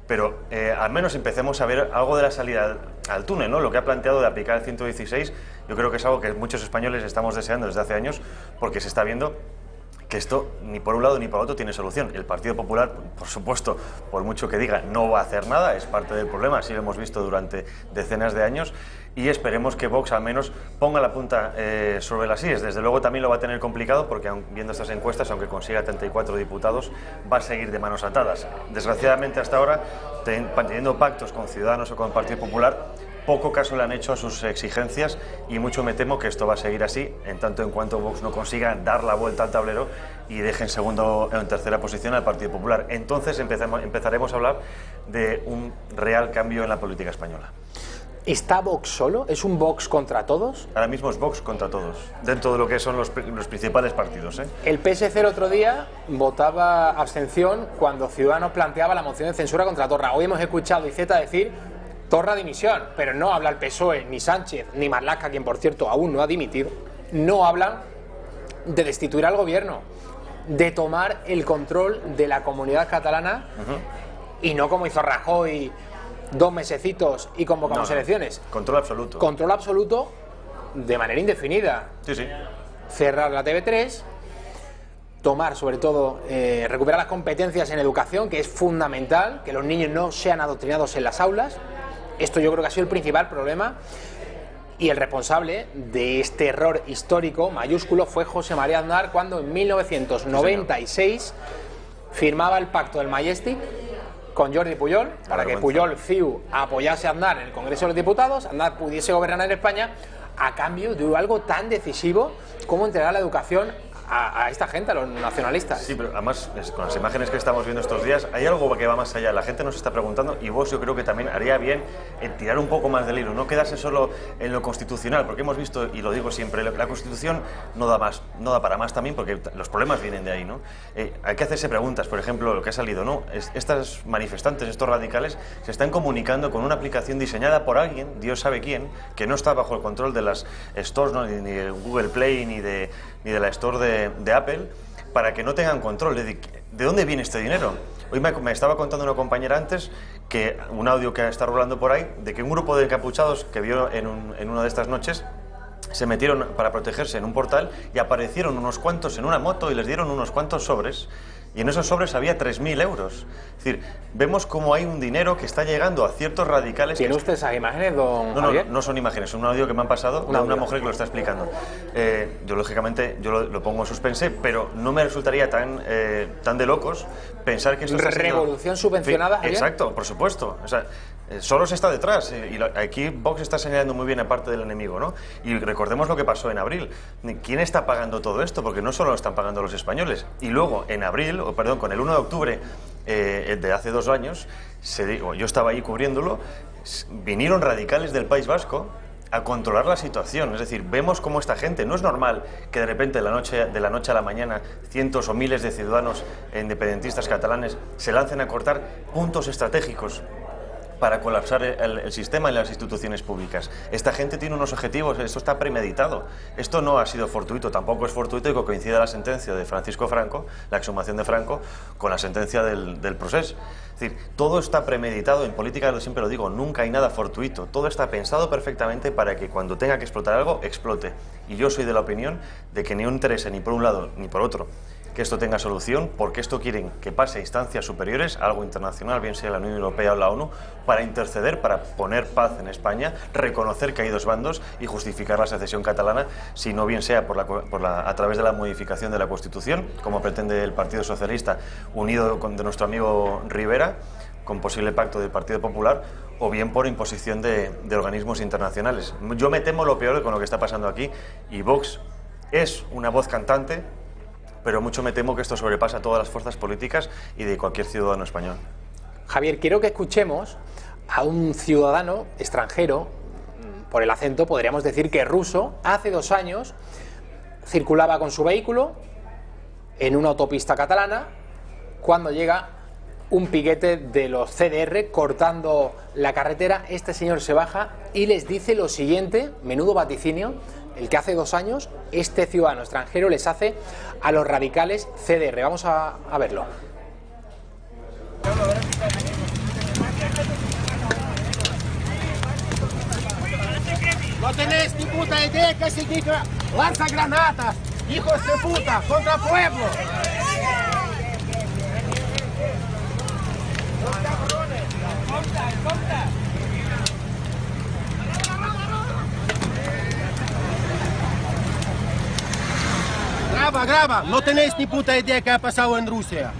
pero al menos empecemos a ver algo de la salida al túnel, ¿no? Lo que ha planteado de aplicar el 116, yo creo que es algo que muchos españoles estamos deseando desde hace años, porque se está viendo que esto ni por un lado ni por otro tiene solución. El Partido Popular, por supuesto, por mucho que diga, no va a hacer nada, es parte del problema, así lo hemos visto durante decenas de años, y esperemos que Vox al menos ponga la punta sobre las íes. Desde luego también lo va a tener complicado porque viendo estas encuestas, aunque consiga 34 diputados, va a seguir de manos atadas. Desgraciadamente hasta ahora, teniendo pactos con Ciudadanos o con el Partido Popular, poco caso le han hecho a sus exigencias y mucho me temo que esto va a seguir así en tanto en cuanto Vox no consiga dar la vuelta al tablero y deje en segundo o en tercera posición al Partido Popular. Entonces empezaremos a hablar de un real cambio en la política española. ¿Está Vox solo? ¿Es un Vox contra todos? Ahora mismo es Vox contra todos, dentro de lo que son los principales partidos, ¿eh? El PSC el otro día votaba abstención cuando Ciudadanos planteaba la moción de censura contra Torra. Hoy hemos escuchado a Iceta decir Torra dimisión, pero no habla el PSOE, ni Sánchez, ni Marlaska, quien por cierto aún no ha dimitido, no hablan de destituir al gobierno, de tomar el control de la comunidad catalana y no como hizo Rajoy 2 mesecitos y convocamos elecciones. Control absoluto. Control absoluto de manera indefinida. Sí, sí. Cerrar la TV3, tomar sobre todo, recuperar las competencias en educación, que es fundamental, que los niños no sean adoctrinados en las aulas. Esto yo creo que ha sido el principal problema. Y el responsable de este error histórico mayúsculo fue José María Aznar cuando en 1996 firmaba el pacto del Majestic con Jordi Pujol para que Pujol, CiU, apoyase a Aznar en el Congreso de los Diputados, Aznar pudiese gobernar en España a cambio de algo tan decisivo como entregar la educación a esta gente, a los nacionalistas. Sí, pero además, con las imágenes que estamos viendo estos días, hay algo que va más allá. La gente nos está preguntando, y vos yo creo que también haría bien en tirar un poco más del hilo, no quedarse solo en lo constitucional, porque hemos visto, y lo digo siempre, la Constitución no da más, no da para más también, porque los problemas vienen de ahí, ¿no? Hay que hacerse preguntas, por ejemplo, lo que ha salido, ¿no? Estas manifestantes, estos radicales, se están comunicando con una aplicación diseñada por alguien, Dios sabe quién, que no está bajo el control de las stores, ¿no? ni de Google Play, ni de la store de Apple, para que no tengan control. ¿De dónde viene este dinero? Hoy me estaba contando una compañera antes, que un audio que está rolando por ahí, de que un grupo de encapuchados que vio en una de estas noches, se metieron para protegerse en un portal y aparecieron unos cuantos en una moto y les dieron unos cuantos sobres. Y en esos sobres había 3.000 euros. Es decir, vemos cómo hay un dinero que está llegando a ciertos radicales. ¿Tiene usted esas imágenes, don Javier? No son imágenes, es un audio que me han pasado de una mujer que lo está explicando. Yo, lógicamente, lo pongo en suspense, pero no me resultaría tan de locos pensar que esto está siendo... ¿Revolución subvencionada, Javier? Exacto, por supuesto. O sea, Soros está detrás, y aquí Vox está señalando muy bien a parte del enemigo, ¿no? Y recordemos lo que pasó en abril. ¿Quién está pagando todo esto? Porque no solo lo están pagando los españoles. Y luego, en abril, con el 1 de octubre de hace 2 años, yo estaba ahí cubriéndolo, vinieron radicales del País Vasco a controlar la situación. Es decir, vemos cómo esta gente, no es normal que de repente de la noche a la mañana cientos o miles de ciudadanos independentistas catalanes se lancen a cortar puntos estratégicos para colapsar el sistema y las instituciones públicas. Esta gente tiene unos objetivos, esto está premeditado. Esto no ha sido fortuito, tampoco es fortuito que coincida la sentencia de Francisco Franco, la exhumación de Franco, con la sentencia del Procés. Es decir, todo está premeditado. En política, siempre lo digo, nunca hay nada fortuito. Todo está pensado perfectamente para que cuando tenga que explotar algo, explote. Y yo soy de la opinión de que no interesa ni por un lado ni por otro que esto tenga solución, porque esto quieren que pase a instancias superiores, algo internacional, bien sea la Unión Europea o la ONU, para interceder, para poner paz en España, reconocer que hay dos bandos y justificar la secesión catalana, si no bien sea a través de la modificación de la Constitución, como pretende el Partido Socialista, unido con de nuestro amigo Rivera, con posible pacto del Partido Popular, o bien por imposición de organismos internacionales. Yo me temo lo peor con lo que está pasando aquí, y Vox es una voz cantante, pero mucho me temo que esto sobrepasa todas las fuerzas políticas y de cualquier ciudadano español. Javier, quiero que escuchemos a un ciudadano extranjero, por el acento podríamos decir que ruso. Hace 2 años circulaba con su vehículo en una autopista catalana cuando llega un piquete de los CDR cortando la carretera. Este señor se baja y les dice lo siguiente, menudo vaticinio, el que hace 2 años este ciudadano extranjero les hace a los radicales CDR. Vamos a verlo. No tenéis ni puta idea que significa lanzagranatas, hijos de puta, contra pueblo. Graba, no tenéis ni puta idea qué ha pasado en Rusia.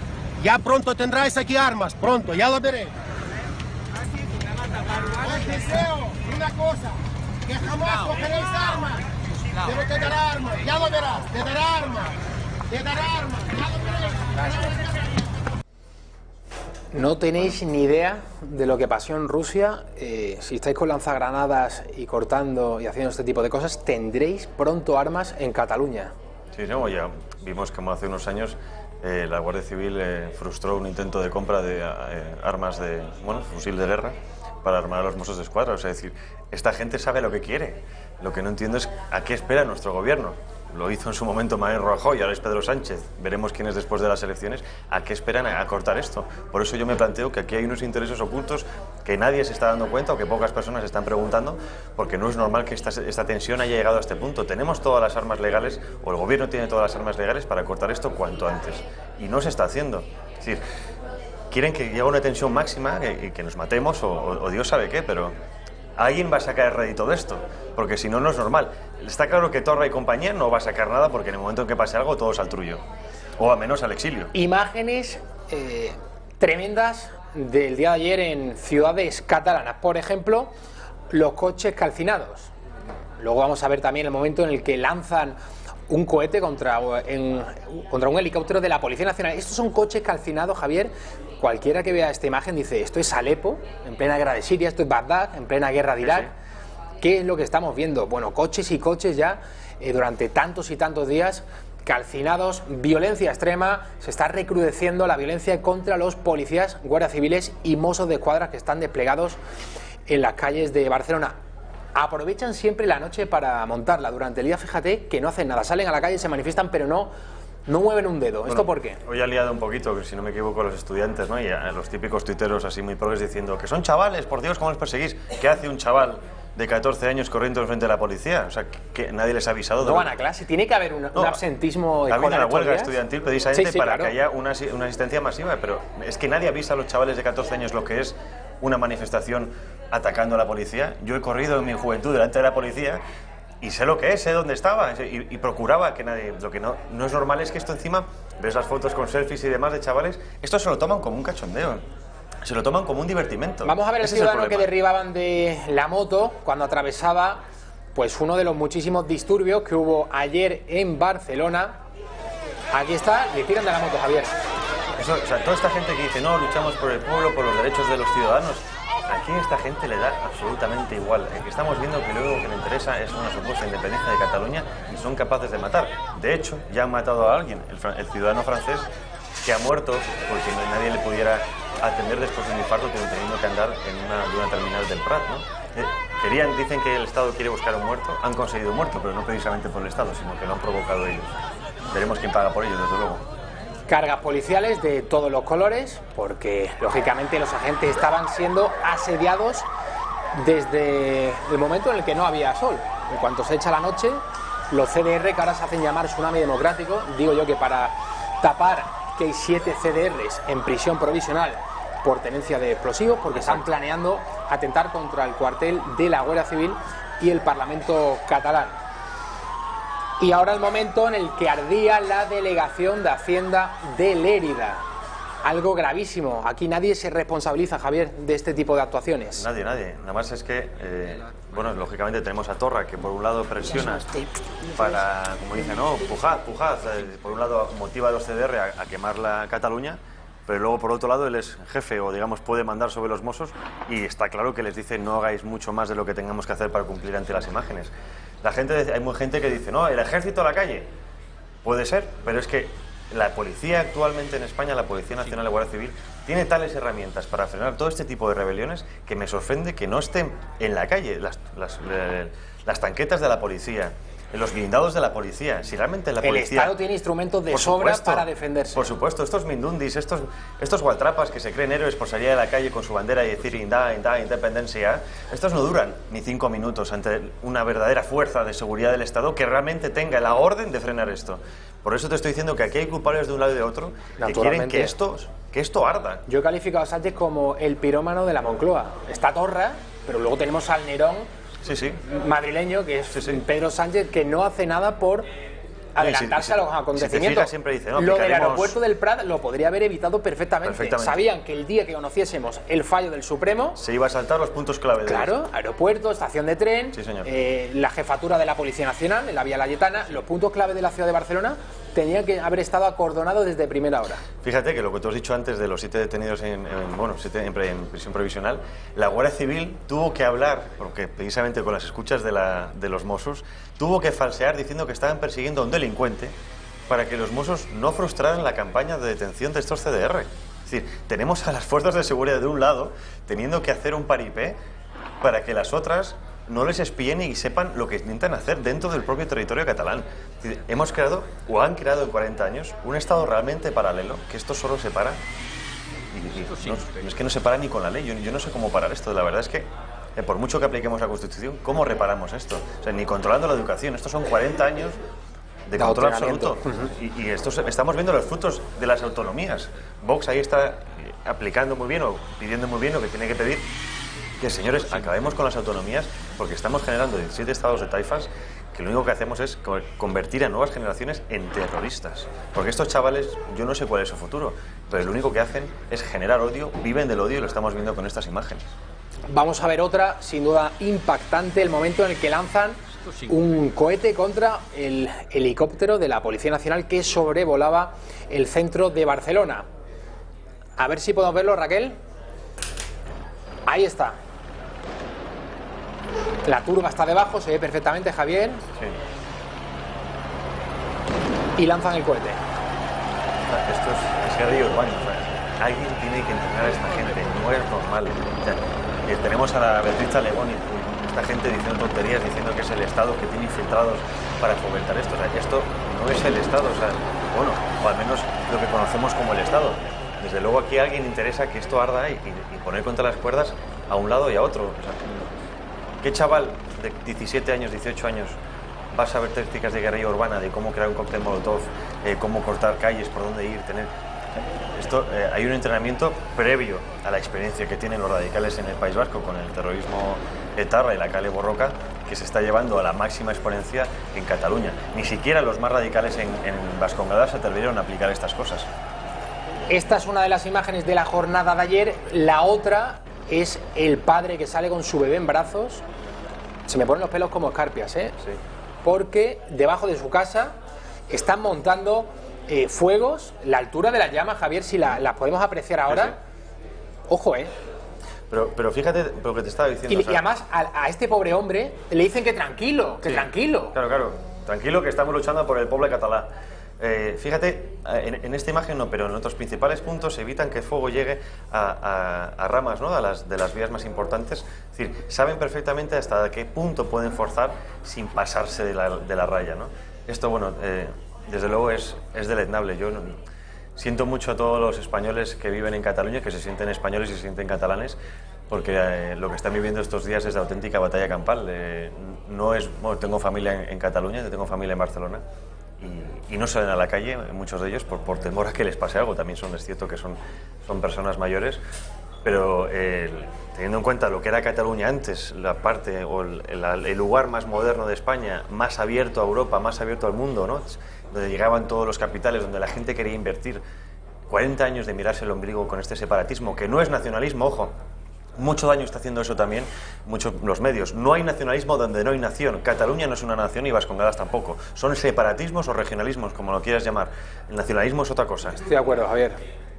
Ya pronto tendráis aquí armas, pronto, ya lo veréis. Os deseo una cosa, que jamás cogeréis armas, pero te dará armas, ya lo verás, te dará armas, ya lo veréis. No tenéis ni idea de lo que pasó en Rusia. Si estáis con lanzagranadas y cortando y haciendo este tipo de cosas, tendréis pronto armas en Cataluña. Sí, no, ya vimos como hace unos años la Guardia Civil frustró un intento de compra de armas de, fusil de guerra para armar a los Mossos d'Esquadra. O sea, es decir, esta gente sabe lo que quiere. Lo que no entiendo es a qué espera nuestro gobierno. Lo hizo en su momento Mariano Rajoy y ahora es Pedro Sánchez. Veremos quién es después de las elecciones. ¿A qué esperan a cortar esto? Por eso yo me planteo que aquí hay unos intereses ocultos que nadie se está dando cuenta o que pocas personas están preguntando, porque no es normal que esta tensión haya llegado a este punto. Tenemos todas las armas legales, o el gobierno tiene todas las armas legales para cortar esto cuanto antes. Y no se está haciendo. Es decir, quieren que llegue una tensión máxima, que nos matemos o Dios sabe qué, pero alguien va a sacar el rédito de esto, porque si no, no es normal. Está claro que Torra y compañía no va a sacar nada porque en el momento en que pase algo todos al trullo, o al menos al exilio. Imágenes tremendas del día de ayer en ciudades catalanas, por ejemplo, los coches calcinados. Luego vamos a ver también el momento en el que lanzan un cohete contra un helicóptero de la Policía Nacional. Estos son coches calcinados, Javier. Cualquiera que vea esta imagen dice, esto es Alepo, en plena guerra de Siria, esto es Bagdad, en plena guerra de Irak. Sí. ¿Qué es lo que estamos viendo? Bueno, coches y coches ya durante tantos y tantos días calcinados, violencia extrema, se está recrudeciendo la violencia contra los policías, guardias civiles y Mossos d'Esquadra que están desplegados en las calles de Barcelona. Aprovechan siempre la noche para montarla. Durante el día, fíjate que no hacen nada, salen a la calle, se manifiestan, pero no mueven un dedo. ¿Esto por qué? Hoy ha liado un poquito, si no me equivoco, a los estudiantes, ¿no? Y a los típicos tuiteros así muy progres diciendo que son chavales, por Dios, ¿cómo les perseguís? ¿Qué hace un chaval de 14 años corriendo frente de la policía? O sea, que nadie les ha avisado. No van a clase, tiene que haber un absentismo escolar. Ha habido una huelga estudiantil precisamente sí, para claro, que haya una asistencia masiva, pero es que nadie avisa a los chavales de 14 años lo que es una manifestación atacando a la policía. Yo he corrido en mi juventud delante de la policía y sé lo que es, sé dónde estaba y procuraba que nadie... Lo que no es normal es que esto encima, ves las fotos con selfies y demás de chavales, esto se lo toman como un cachondeo, se lo toman como un divertimento. Vamos a ver el ciudadano que derribaban de la moto cuando atravesaba pues uno de los muchísimos disturbios que hubo ayer en Barcelona. Aquí está, le tiran de la moto, Javier. Eso, o sea, toda esta gente que dice, no, luchamos por el pueblo, por los derechos de los ciudadanos, aquí a esta gente le da absolutamente igual. El que estamos viendo que lo único que le interesa es una supuesta independencia de Cataluña y son capaces de matar. De hecho, ya han matado a alguien. El ciudadano francés que ha muerto porque nadie le pudiera atender después de un infarto teniendo que andar de una terminal del Prat, ¿no? Dicen que el Estado quiere buscar un muerto, han conseguido un muerto, pero no precisamente por el Estado, sino que lo han provocado ellos. Veremos quién paga por ello, desde luego. Cargas policiales de todos los colores, porque lógicamente los agentes estaban siendo asediados desde el momento en el que no había sol. En cuanto se echa la noche, los CDR, que ahora se hacen llamar Tsunami Democrático, digo yo que para tapar que hay 7 CDRs en prisión provisional por tenencia de explosivos, porque están planeando atentar contra el cuartel de la Guardia Civil y el Parlamento catalán. Y ahora el momento en el que ardía la delegación de Hacienda de Lérida. Algo gravísimo. Aquí nadie se responsabiliza, Javier, de este tipo de actuaciones. Nadie. Nada más es que, bueno, lógicamente tenemos a Torra, que por un lado presiona para, como dice, no, pujad. Por un lado motiva a los CDR a quemar la Cataluña, pero luego por otro lado él es jefe o digamos puede mandar sobre los Mossos y está claro que les dice no hagáis mucho más de lo que tengamos que hacer para cumplir ante las imágenes. Hay mucha gente que dice, no, el ejército a la calle. Puede ser, pero es que la policía actualmente en España, la Policía Nacional y la Guardia Civil, tiene tales herramientas para frenar todo este tipo de rebeliones que me sorprende que no estén en la calle las tanquetas de la policía, los blindados de la policía. Si realmente la policía... El Estado tiene instrumentos de sobra para defenderse. Por supuesto, estos mindundis, estos gualtrapas que se creen héroes por salir de la calle con su bandera y decir independencia, estos no duran ni 5 minutos ante una verdadera fuerza de seguridad del Estado que realmente tenga la orden de frenar esto. Por eso te estoy diciendo que aquí hay culpables de un lado y de otro que quieren que esto arda. Yo he calificado a Sánchez como el pirómano de la Moncloa. Está Torra, pero luego tenemos al Nerón madrileño, que es Pedro Sánchez, que no hace nada por adelantarse a los acontecimientos. Si te fijas, siempre dice, no, lo del aeropuerto del Prat lo podría haber evitado perfectamente. Sabían que el día que conociésemos el fallo del Supremo se iba a saltar los puntos clave. Claro, aeropuerto, estación de tren, la jefatura de la Policía Nacional en la Vía Layetana, los puntos clave de la ciudad de Barcelona tenían que haber estado acordonados desde primera hora. Fíjate que lo que tú has dicho antes de los 7 detenidos en prisión provisional, la Guardia Civil tuvo que hablar, porque precisamente con las escuchas de los Mossos, tuvo que falsear diciendo que estaban persiguiendo a un delincuente para que los Mossos no frustraran la campaña de detención de estos CDR. Es decir, tenemos a las fuerzas de seguridad de un lado teniendo que hacer un paripé para que las otras no les espíen y sepan lo que intentan hacer dentro del propio territorio catalán. Es decir, hemos creado, o han creado en 40 años, un Estado realmente paralelo, que esto solo separa, es que no se para ni con la ley. Yo no sé cómo parar esto. La verdad es que, por mucho que apliquemos la Constitución, ¿cómo reparamos esto? O sea, ni controlando la educación. Estos son 40 años de control absoluto. Y estamos viendo los frutos de las autonomías. Vox ahí está aplicando muy bien, o pidiendo muy bien lo que tiene que pedir. Que, señores, acabemos con las autonomías porque estamos generando 17 estados de taifas que lo único que hacemos es convertir a nuevas generaciones en terroristas. Porque estos chavales, yo no sé cuál es su futuro, pero lo único que hacen es generar odio, viven del odio y lo estamos viendo con estas imágenes. Vamos a ver otra, sin duda impactante, el momento en el que lanzan un cohete contra el helicóptero de la Policía Nacional que sobrevolaba el centro de Barcelona. A ver si podemos verlo, Raquel. Ahí está. La turba está debajo, se ve perfectamente, Javier. Sí. Y lanzan el cohete. Esto es guerrilla urbana. O sea, alguien tiene que entrenar a esta gente, no es normal. O sea, tenemos a la Beatriz Talegón y esta gente diciendo tonterías, diciendo que es el Estado que tiene infiltrados para fomentar esto. O sea, esto no es el Estado, o sea, bueno, o al menos lo que conocemos como el Estado. Desde luego aquí a alguien interesa que esto arda y poner contra las cuerdas a un lado y a otro. O sea, ¿qué chaval de 17 años, 18 años va a saber técnicas de guerrilla urbana, de cómo crear un cóctel molotov, cómo cortar calles, por dónde ir, hay un entrenamiento previo a la experiencia que tienen los radicales en el País Vasco con el terrorismo etarra y la Kale Borroka, que se está llevando a la máxima exponencia en Cataluña. Ni siquiera los más radicales en Vascongadas se atrevieron a aplicar estas cosas. Esta es una de las imágenes de la jornada de ayer. La otra es el padre que sale con su bebé en brazos. Se me ponen los pelos como escarpias, ¿eh? Sí. Porque debajo de su casa están montando fuegos. La altura de las llamas, Javier, si las podemos apreciar ahora. Sí, sí. Ojo, ¿eh? Pero fíjate lo que te estaba diciendo. Y además a este pobre hombre le dicen que tranquilo, que tranquilo. Claro, tranquilo, que estamos luchando por el pueblo catalán. Fíjate, en esta imagen no, pero en otros principales puntos evitan que el fuego llegue a ramas, ¿no? de las vías más importantes. Es decir, saben perfectamente hasta qué punto pueden forzar sin pasarse de la raya, ¿no? Esto, bueno, desde luego es deleznable. Yo siento mucho a todos los españoles que viven en Cataluña, que se sienten españoles y se sienten catalanes, porque lo que están viviendo estos días es de auténtica batalla campal. Bueno, tengo familia en Cataluña, tengo familia en Barcelona, y no salen a la calle, muchos de ellos, por temor a que les pase algo. También es cierto que son personas mayores, pero teniendo en cuenta lo que era Cataluña antes, la parte o el lugar más moderno de España, más abierto a Europa, más abierto al mundo, ¿no? Donde llegaban todos los capitales, donde la gente quería invertir, 40 años de mirarse el ombligo con este separatismo, que no es nacionalismo, ojo. Mucho daño está haciendo eso también los medios. No hay nacionalismo donde no hay nación. Cataluña no es una nación y Vascongadas tampoco. Son separatismos o regionalismos, como lo quieras llamar. El nacionalismo es otra cosa. Estoy de acuerdo, Javier.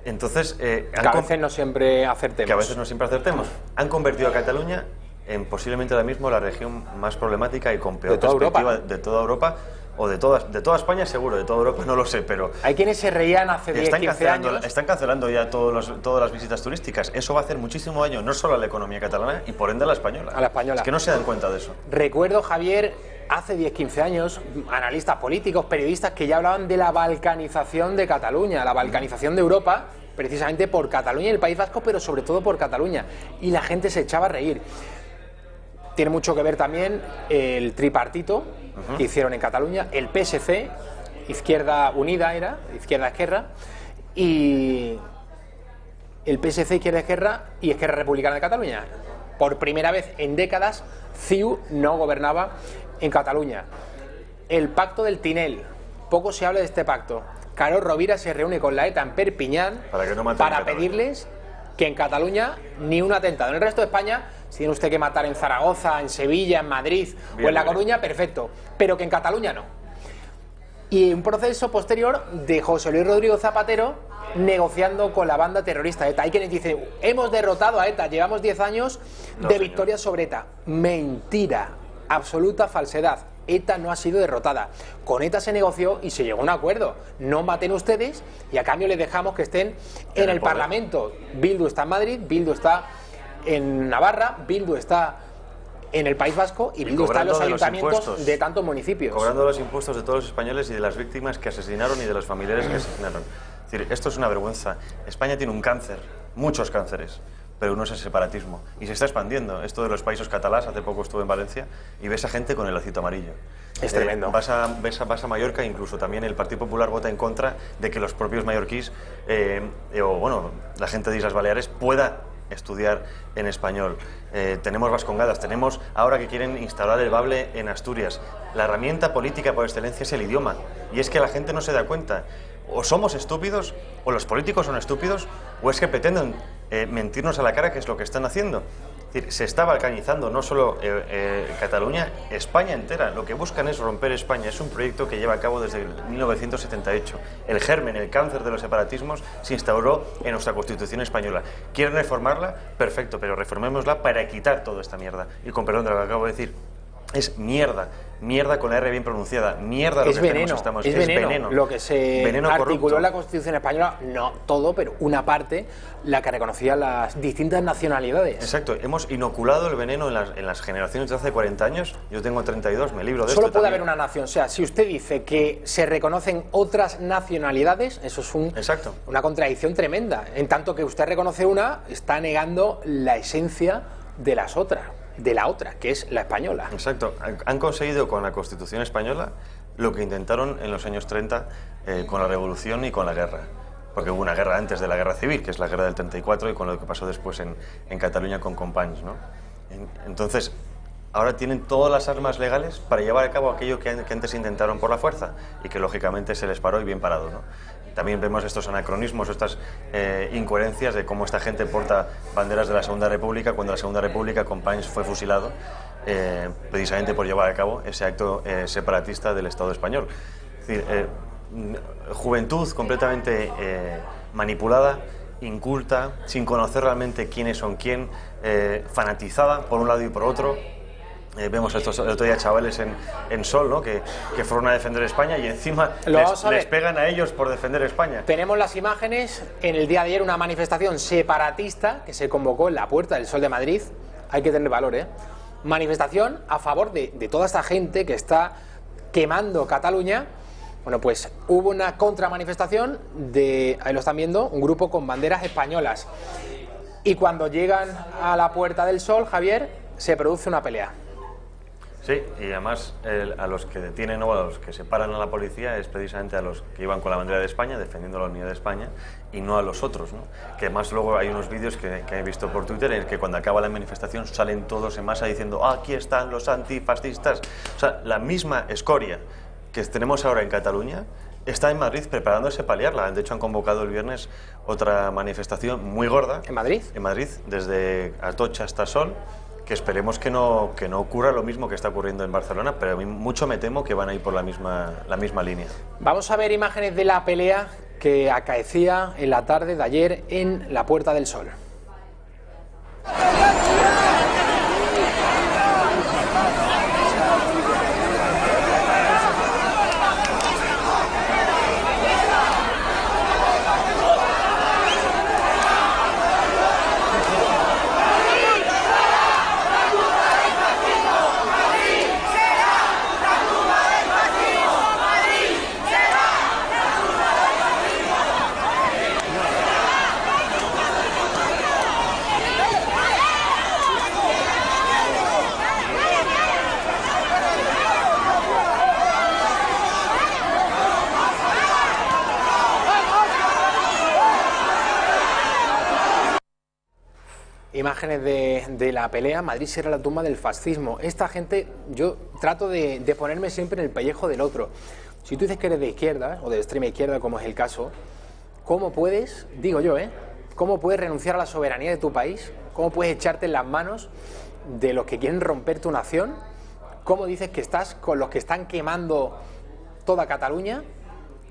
Entonces, que a veces no siempre acertemos. Han convertido a Cataluña en posiblemente ahora mismo la región más problemática y con peor perspectiva de toda Europa. O de toda España seguro, de toda Europa no lo sé, pero... Hay quienes se reían hace 10, 15 años... Están cancelando ya todas las visitas turísticas. Eso va a hacer muchísimo daño, no solo a la economía catalana y por ende a la española. A la española. Es que no se dan cuenta de eso. Recuerdo, Javier, hace 10, 15 años, analistas políticos, periodistas que ya hablaban de la balcanización de Cataluña, la balcanización de Europa, precisamente por Cataluña y el País Vasco, pero sobre todo por Cataluña. Y la gente se echaba a reír. Tiene mucho que ver también el tripartito que hicieron en Cataluña, el PSC, Izquierda Unida era, Izquierda-Esquerra, y el PSC, Izquierda-Esquerra y Esquerra Republicana de Cataluña. Por primera vez en décadas, CiU no gobernaba en Cataluña. El pacto del Tinel, poco se habla de este pacto. Carod Rovira se reúne con la ETA en Perpiñán para pedirles que en Cataluña ni un atentado. En el resto de España, si tiene usted que matar en Zaragoza, en Sevilla, en Madrid o en La Coruña, perfecto, pero que en Cataluña no. Y un proceso posterior de José Luis Rodrigo Zapatero negociando con la banda terrorista ETA. Hay quienes dicen, hemos derrotado a ETA, llevamos 10 años de victoria sobre ETA. Mentira, absoluta falsedad. ETA no ha sido derrotada. Con ETA se negoció y se llegó a un acuerdo. No maten ustedes y a cambio les dejamos que estén en el Parlamento. Bildu está en Madrid, Bildu está en Navarra, Bildu está en el País Vasco y Bildu está en los ayuntamientos de tantos municipios. Cobrando los impuestos de todos los españoles y de las víctimas que asesinaron y de los familiares que asesinaron. Es decir, esto es una vergüenza. España tiene un cáncer, muchos cánceres, pero uno es el separatismo. Y se está expandiendo. Esto de los países catalás, hace poco estuve en Valencia y ves a gente con el lacito amarillo. Es tremendo. Vas a Mallorca, incluso también el Partido Popular vota en contra de que los propios mallorquís, la gente de Islas Baleares pueda estudiar en español. Tenemos Vascongadas, tenemos ahora que quieren instalar el bable en Asturias. La herramienta política por excelencia es el idioma. Y es que la gente no se da cuenta. O somos estúpidos, o los políticos son estúpidos, o es que pretenden mentirnos a la cara, que es lo que están haciendo. Es decir, se está balcanizando no solo Cataluña, España entera. Lo que buscan es romper España. Es un proyecto que lleva a cabo desde 1978. El germen, el cáncer de los separatismos se instauró en nuestra Constitución española. ¿Quieren reformarla? Perfecto, pero reformémosla para quitar toda esta mierda. Y con perdón de lo que acabo de decir, es mierda. Mierda con la R bien pronunciada. Mierda lo que tenemos. Es veneno. Lo que se articuló en la Constitución española, no todo, pero una parte, la que reconocía las distintas nacionalidades. Exacto. Hemos inoculado el veneno en las generaciones de hace 40 años. Yo tengo 32, me libro de esto. Solo puede haber una nación. O sea, si usted dice que se reconocen otras nacionalidades, eso es una contradicción tremenda. En tanto que usted reconoce una, está negando la esencia de las otras. De la otra, que es la española. Exacto. Han conseguido con la Constitución española lo que intentaron en los años 30 con la Revolución y con la guerra. Porque hubo una guerra antes de la Guerra Civil, que es la guerra del 34, y con lo que pasó después en Cataluña con Companys, ¿no? Entonces, ahora tienen todas las armas legales para llevar a cabo aquello que antes intentaron por la fuerza y que lógicamente se les paró y bien parado, ¿no? También vemos estos anacronismos, estas incoherencias de cómo esta gente porta banderas de la Segunda República cuando la Segunda República Companys fue fusilado precisamente por llevar a cabo ese acto separatista del Estado español. Es decir, juventud completamente manipulada, inculta, sin conocer realmente quiénes son quién, fanatizada por un lado y por otro. Vemos el otro día chavales en Sol, ¿no? que fueron a defender España y encima les pegan a ellos por defender España. Tenemos las imágenes en el día de ayer, una manifestación separatista que se convocó en la Puerta del Sol de Madrid. Hay que tener valor, ¿eh? Manifestación a favor de toda esta gente que está quemando Cataluña. Bueno, pues hubo una contramanifestación de, ahí lo están viendo, un grupo con banderas españolas. Y cuando llegan a la Puerta del Sol, Javier, se produce una pelea. Sí, y además a los que detienen o a los que separan a la policía es precisamente a los que iban con la bandera de España, defendiendo la unidad de España, y no a los otros, ¿no? Que además luego hay unos vídeos que he visto por Twitter en que cuando acaba la manifestación salen todos en masa diciendo aquí están los antifascistas. O sea, la misma escoria que tenemos ahora en Cataluña está en Madrid preparándose para liarla. De hecho, han convocado el viernes otra manifestación muy gorda. ¿En Madrid? En Madrid, desde Atocha hasta Sol, que esperemos que no ocurra lo mismo que está ocurriendo en Barcelona, pero a mí mucho me temo que van a ir por la misma línea. Vamos a ver imágenes de la pelea que acaecía en la tarde de ayer en la Puerta del Sol. Imágenes de la pelea. Madrid será la tumba del fascismo. Esta gente, yo trato de ponerme siempre en el pellejo del otro. Si tú dices que eres de izquierda o de extrema izquierda, como es el caso, ¿cómo puedes, digo yo, cómo puedes renunciar a la soberanía de tu país? ¿Cómo puedes echarte en las manos de los que quieren romper tu nación? ¿Cómo dices que estás con los que están quemando toda Cataluña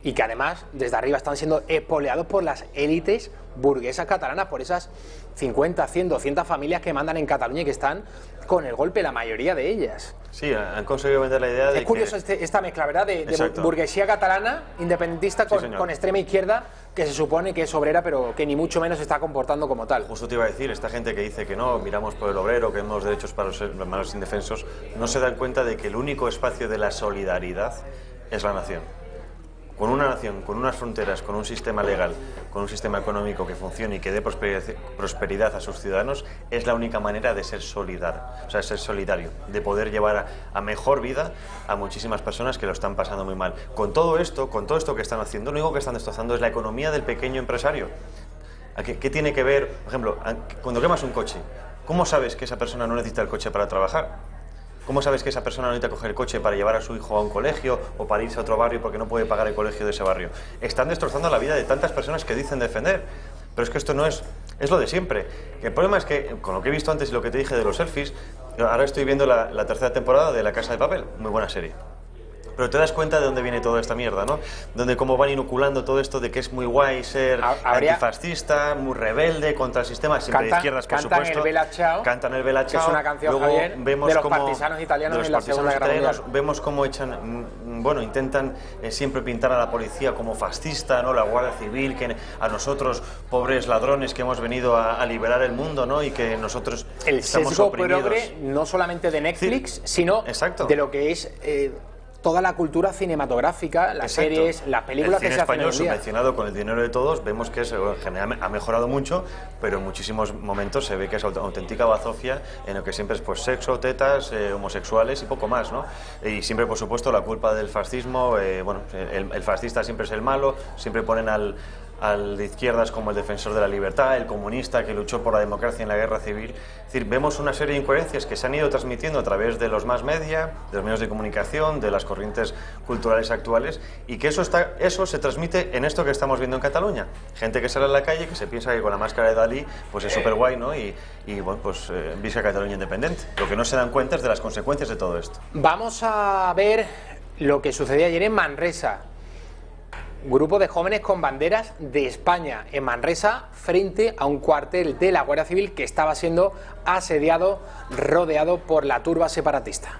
y que además desde arriba están siendo expoliados por las élites burguesas catalanas, por esas 50, 100, 200 familias que mandan en Cataluña y que están con el golpe, la mayoría de ellas? Sí, han conseguido vender la idea de que... Es curioso esta mezcla, ¿verdad? De burguesía catalana, independentista, con extrema izquierda, que se supone que es obrera, pero que ni mucho menos se está comportando como tal. Justo te iba a decir, esta gente que dice que no, miramos por el obrero, que hemos derechos para los hermanos indefensos, no se dan cuenta de que el único espacio de la solidaridad es la nación. Con una nación, con unas fronteras, con un sistema legal, con un sistema económico que funcione y que dé prosperidad a sus ciudadanos, es la única manera de ser solidario, o sea, ser solidario, de poder llevar a mejor vida a muchísimas personas que lo están pasando muy mal. Con todo esto que están haciendo, lo único que están destrozando es la economía del pequeño empresario. ¿Qué tiene que ver, por ejemplo, cuando quemas un coche? ¿Cómo sabes que esa persona no necesita el coche para trabajar? ¿Cómo sabes que esa persona no necesita coger el coche para llevar a su hijo a un colegio o para irse a otro barrio porque no puede pagar el colegio de ese barrio? Están destrozando la vida de tantas personas que dicen defender. Pero es que esto no es lo de siempre. El problema es que, con lo que he visto antes y lo que te dije de los selfies, ahora estoy viendo la tercera temporada de La Casa de Papel, muy buena serie. Pero te das cuenta de dónde viene toda esta mierda, ¿no? Donde cómo van inoculando todo esto de que es muy guay ser antifascista, muy rebelde contra el sistema, siempre de izquierdas, por supuesto. Cantan el Bella Ciao. Cantan el Bella Ciao. Que es una canción, luego Javier, vemos de los cómo, partisanos italianos en la Segunda Guerra Mundial. Vemos cómo intentan siempre pintar a la policía como fascista, ¿no? La Guardia Civil, que a nosotros, pobres ladrones que hemos venido a liberar el mundo, ¿no? Y que nosotros el estamos sesgo oprimidos. Progre, no solamente de Netflix, sino de lo que es... toda la cultura cinematográfica, las series, las películas que se hacen hoy en día. El cine español subvencionado con el dinero de todos, vemos que ha mejorado mucho, pero en muchísimos momentos se ve que es auténtica bazofia en lo que siempre es pues sexo, tetas, homosexuales y poco más, ¿no? Y siempre, por supuesto, la culpa del fascismo, el fascista siempre es el malo, siempre ponen al de izquierdas como el defensor de la libertad, el comunista que luchó por la democracia en la guerra civil. Es decir, vemos una serie de incoherencias que se han ido transmitiendo a través de los más media, de los medios de comunicación, de las corrientes culturales actuales, y que eso se transmite en esto que estamos viendo en Cataluña. Gente que sale a la calle, que se piensa que con la máscara de Dalí pues es súper guay, ¿no? Y bueno, pues visca Cataluña independiente. Lo que no se dan cuenta es de las consecuencias de todo esto. Vamos a ver lo que sucedió ayer en Manresa. Grupo de jóvenes con banderas de España en Manresa frente a un cuartel de la Guardia Civil que estaba siendo asediado, rodeado por la turba separatista.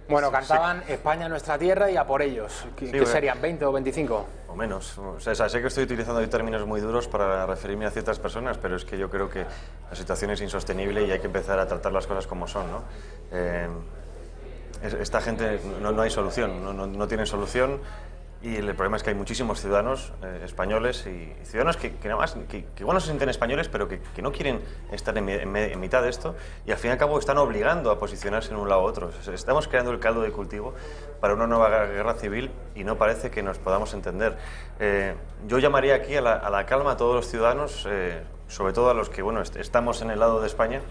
Bueno, cantaban España nuestra tierra y a por ellos. ¿Qué serían? ¿20 o 25? O menos. O sea, sé que estoy utilizando hoy términos muy duros para referirme a ciertas personas, pero es que yo creo que la situación es insostenible y hay que empezar a tratar las cosas como son, ¿no? Esta gente no hay solución, no tienen solución. Y el problema es que hay muchísimos ciudadanos españoles y ciudadanos que nada más, que igual no se sienten españoles, pero que no quieren estar en mitad de esto y al fin y al cabo están obligando a posicionarse en un lado u otro. Estamos creando el caldo de cultivo para una nueva guerra civil y no parece que nos podamos entender. Yo llamaría aquí a la calma a todos los ciudadanos, sobre todo a los que estamos en el lado de España,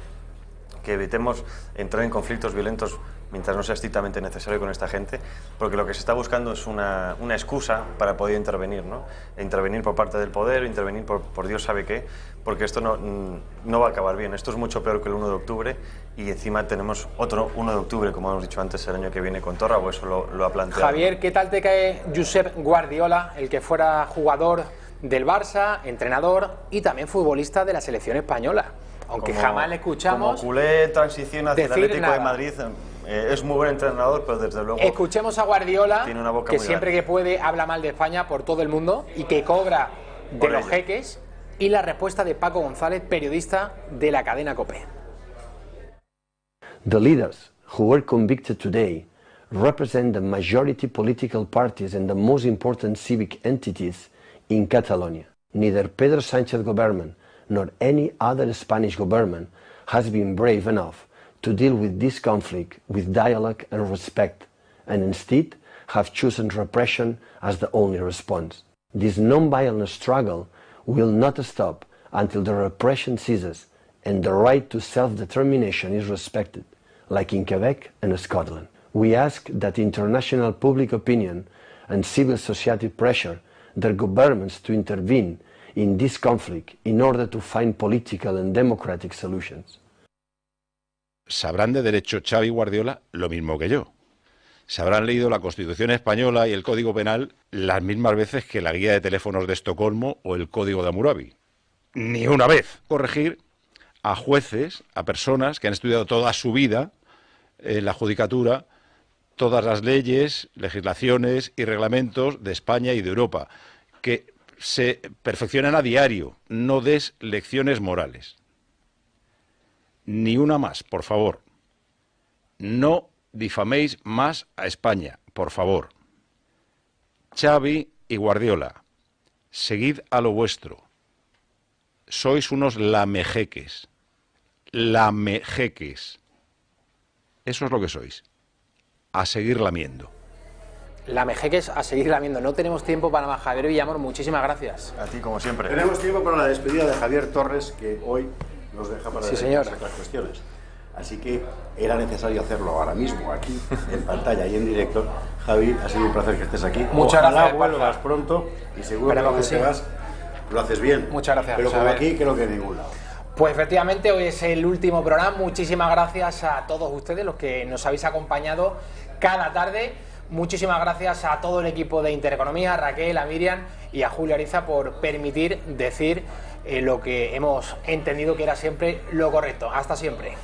que evitemos entrar en conflictos violentos mientras no sea estrictamente necesario con esta gente, porque lo que se está buscando es una excusa para poder intervenir, ¿no? Intervenir por parte del poder, intervenir por Dios sabe qué, porque esto no va a acabar bien. Esto es mucho peor que el 1 de octubre y encima tenemos otro 1 de octubre, como hemos dicho antes, el año que viene con Torra, o eso lo ha planteado. Javier, ¿qué tal te cae Josep Guardiola, el que fuera jugador del Barça, entrenador y también futbolista de la selección española? Aunque jamás le escuchamos como culé transición hacia el Atlético nada. de Madrid, es muy buen entrenador, pero desde luego escuchemos a Guardiola, tiene una boca que muy siempre grande. que puede habla mal de España por todo el mundo y que cobra de Por los ello. jeques, y la respuesta de Paco González, periodista de la cadena COPE. The leaders who were convicted today represent the majority political parties and the most important civic entities in Catalonia. Neither Pedro Sánchez government nor any other Spanish government has been brave enough to deal with this conflict with dialogue and respect, and instead have chosen repression as the only response. This non-violent struggle will not stop until the repression ceases and the right to self-determination is respected, like in Quebec and Scotland. We ask that international public opinion and civil society pressure their governments to intervene in this conflict in order to find political and democratic solutions. Sabrán de derecho Xavi y Guardiola lo mismo que yo. Se habrán leído la Constitución española y el Código Penal las mismas veces que la Guía de Teléfonos de Estocolmo o el Código de Hammurabi. Ni una vez. Corregir a jueces, a personas que han estudiado toda su vida en la judicatura, todas las leyes, legislaciones y reglamentos de España y de Europa, que se perfeccionan a diario, no des lecciones morales. Ni una más, por favor. No difaméis más a España, por favor. Xavi y Guardiola, seguid a lo vuestro. Sois unos lamejeques. Lamejeques. Eso es lo que sois. A seguir lamiendo. Lamejeques, a seguir lamiendo. No tenemos tiempo para más. Javier Villamor, muchísimas gracias. A ti, como siempre. Tenemos tiempo para la despedida de Javier Torres, que hoy nos deja para Sí, señor. otras cuestiones. Así que era necesario hacerlo ahora mismo, aquí, en pantalla y en directo. Javi, ha sido un placer que estés aquí. Muchas Ojalá gracias, vuelvas pronto y seguro que Esperemos cuando que sí. te vas lo haces bien. Muchas gracias, Pero como Javier. aquí, creo que en ningún lado. Pues efectivamente hoy es el último programa. Muchísimas gracias a todos ustedes, los que nos habéis acompañado cada tarde. Muchísimas gracias a todo el equipo de Intereconomía, a Raquel, a Miriam y a Julio Ariza por permitir decir lo que hemos entendido que era siempre lo correcto. Hasta siempre.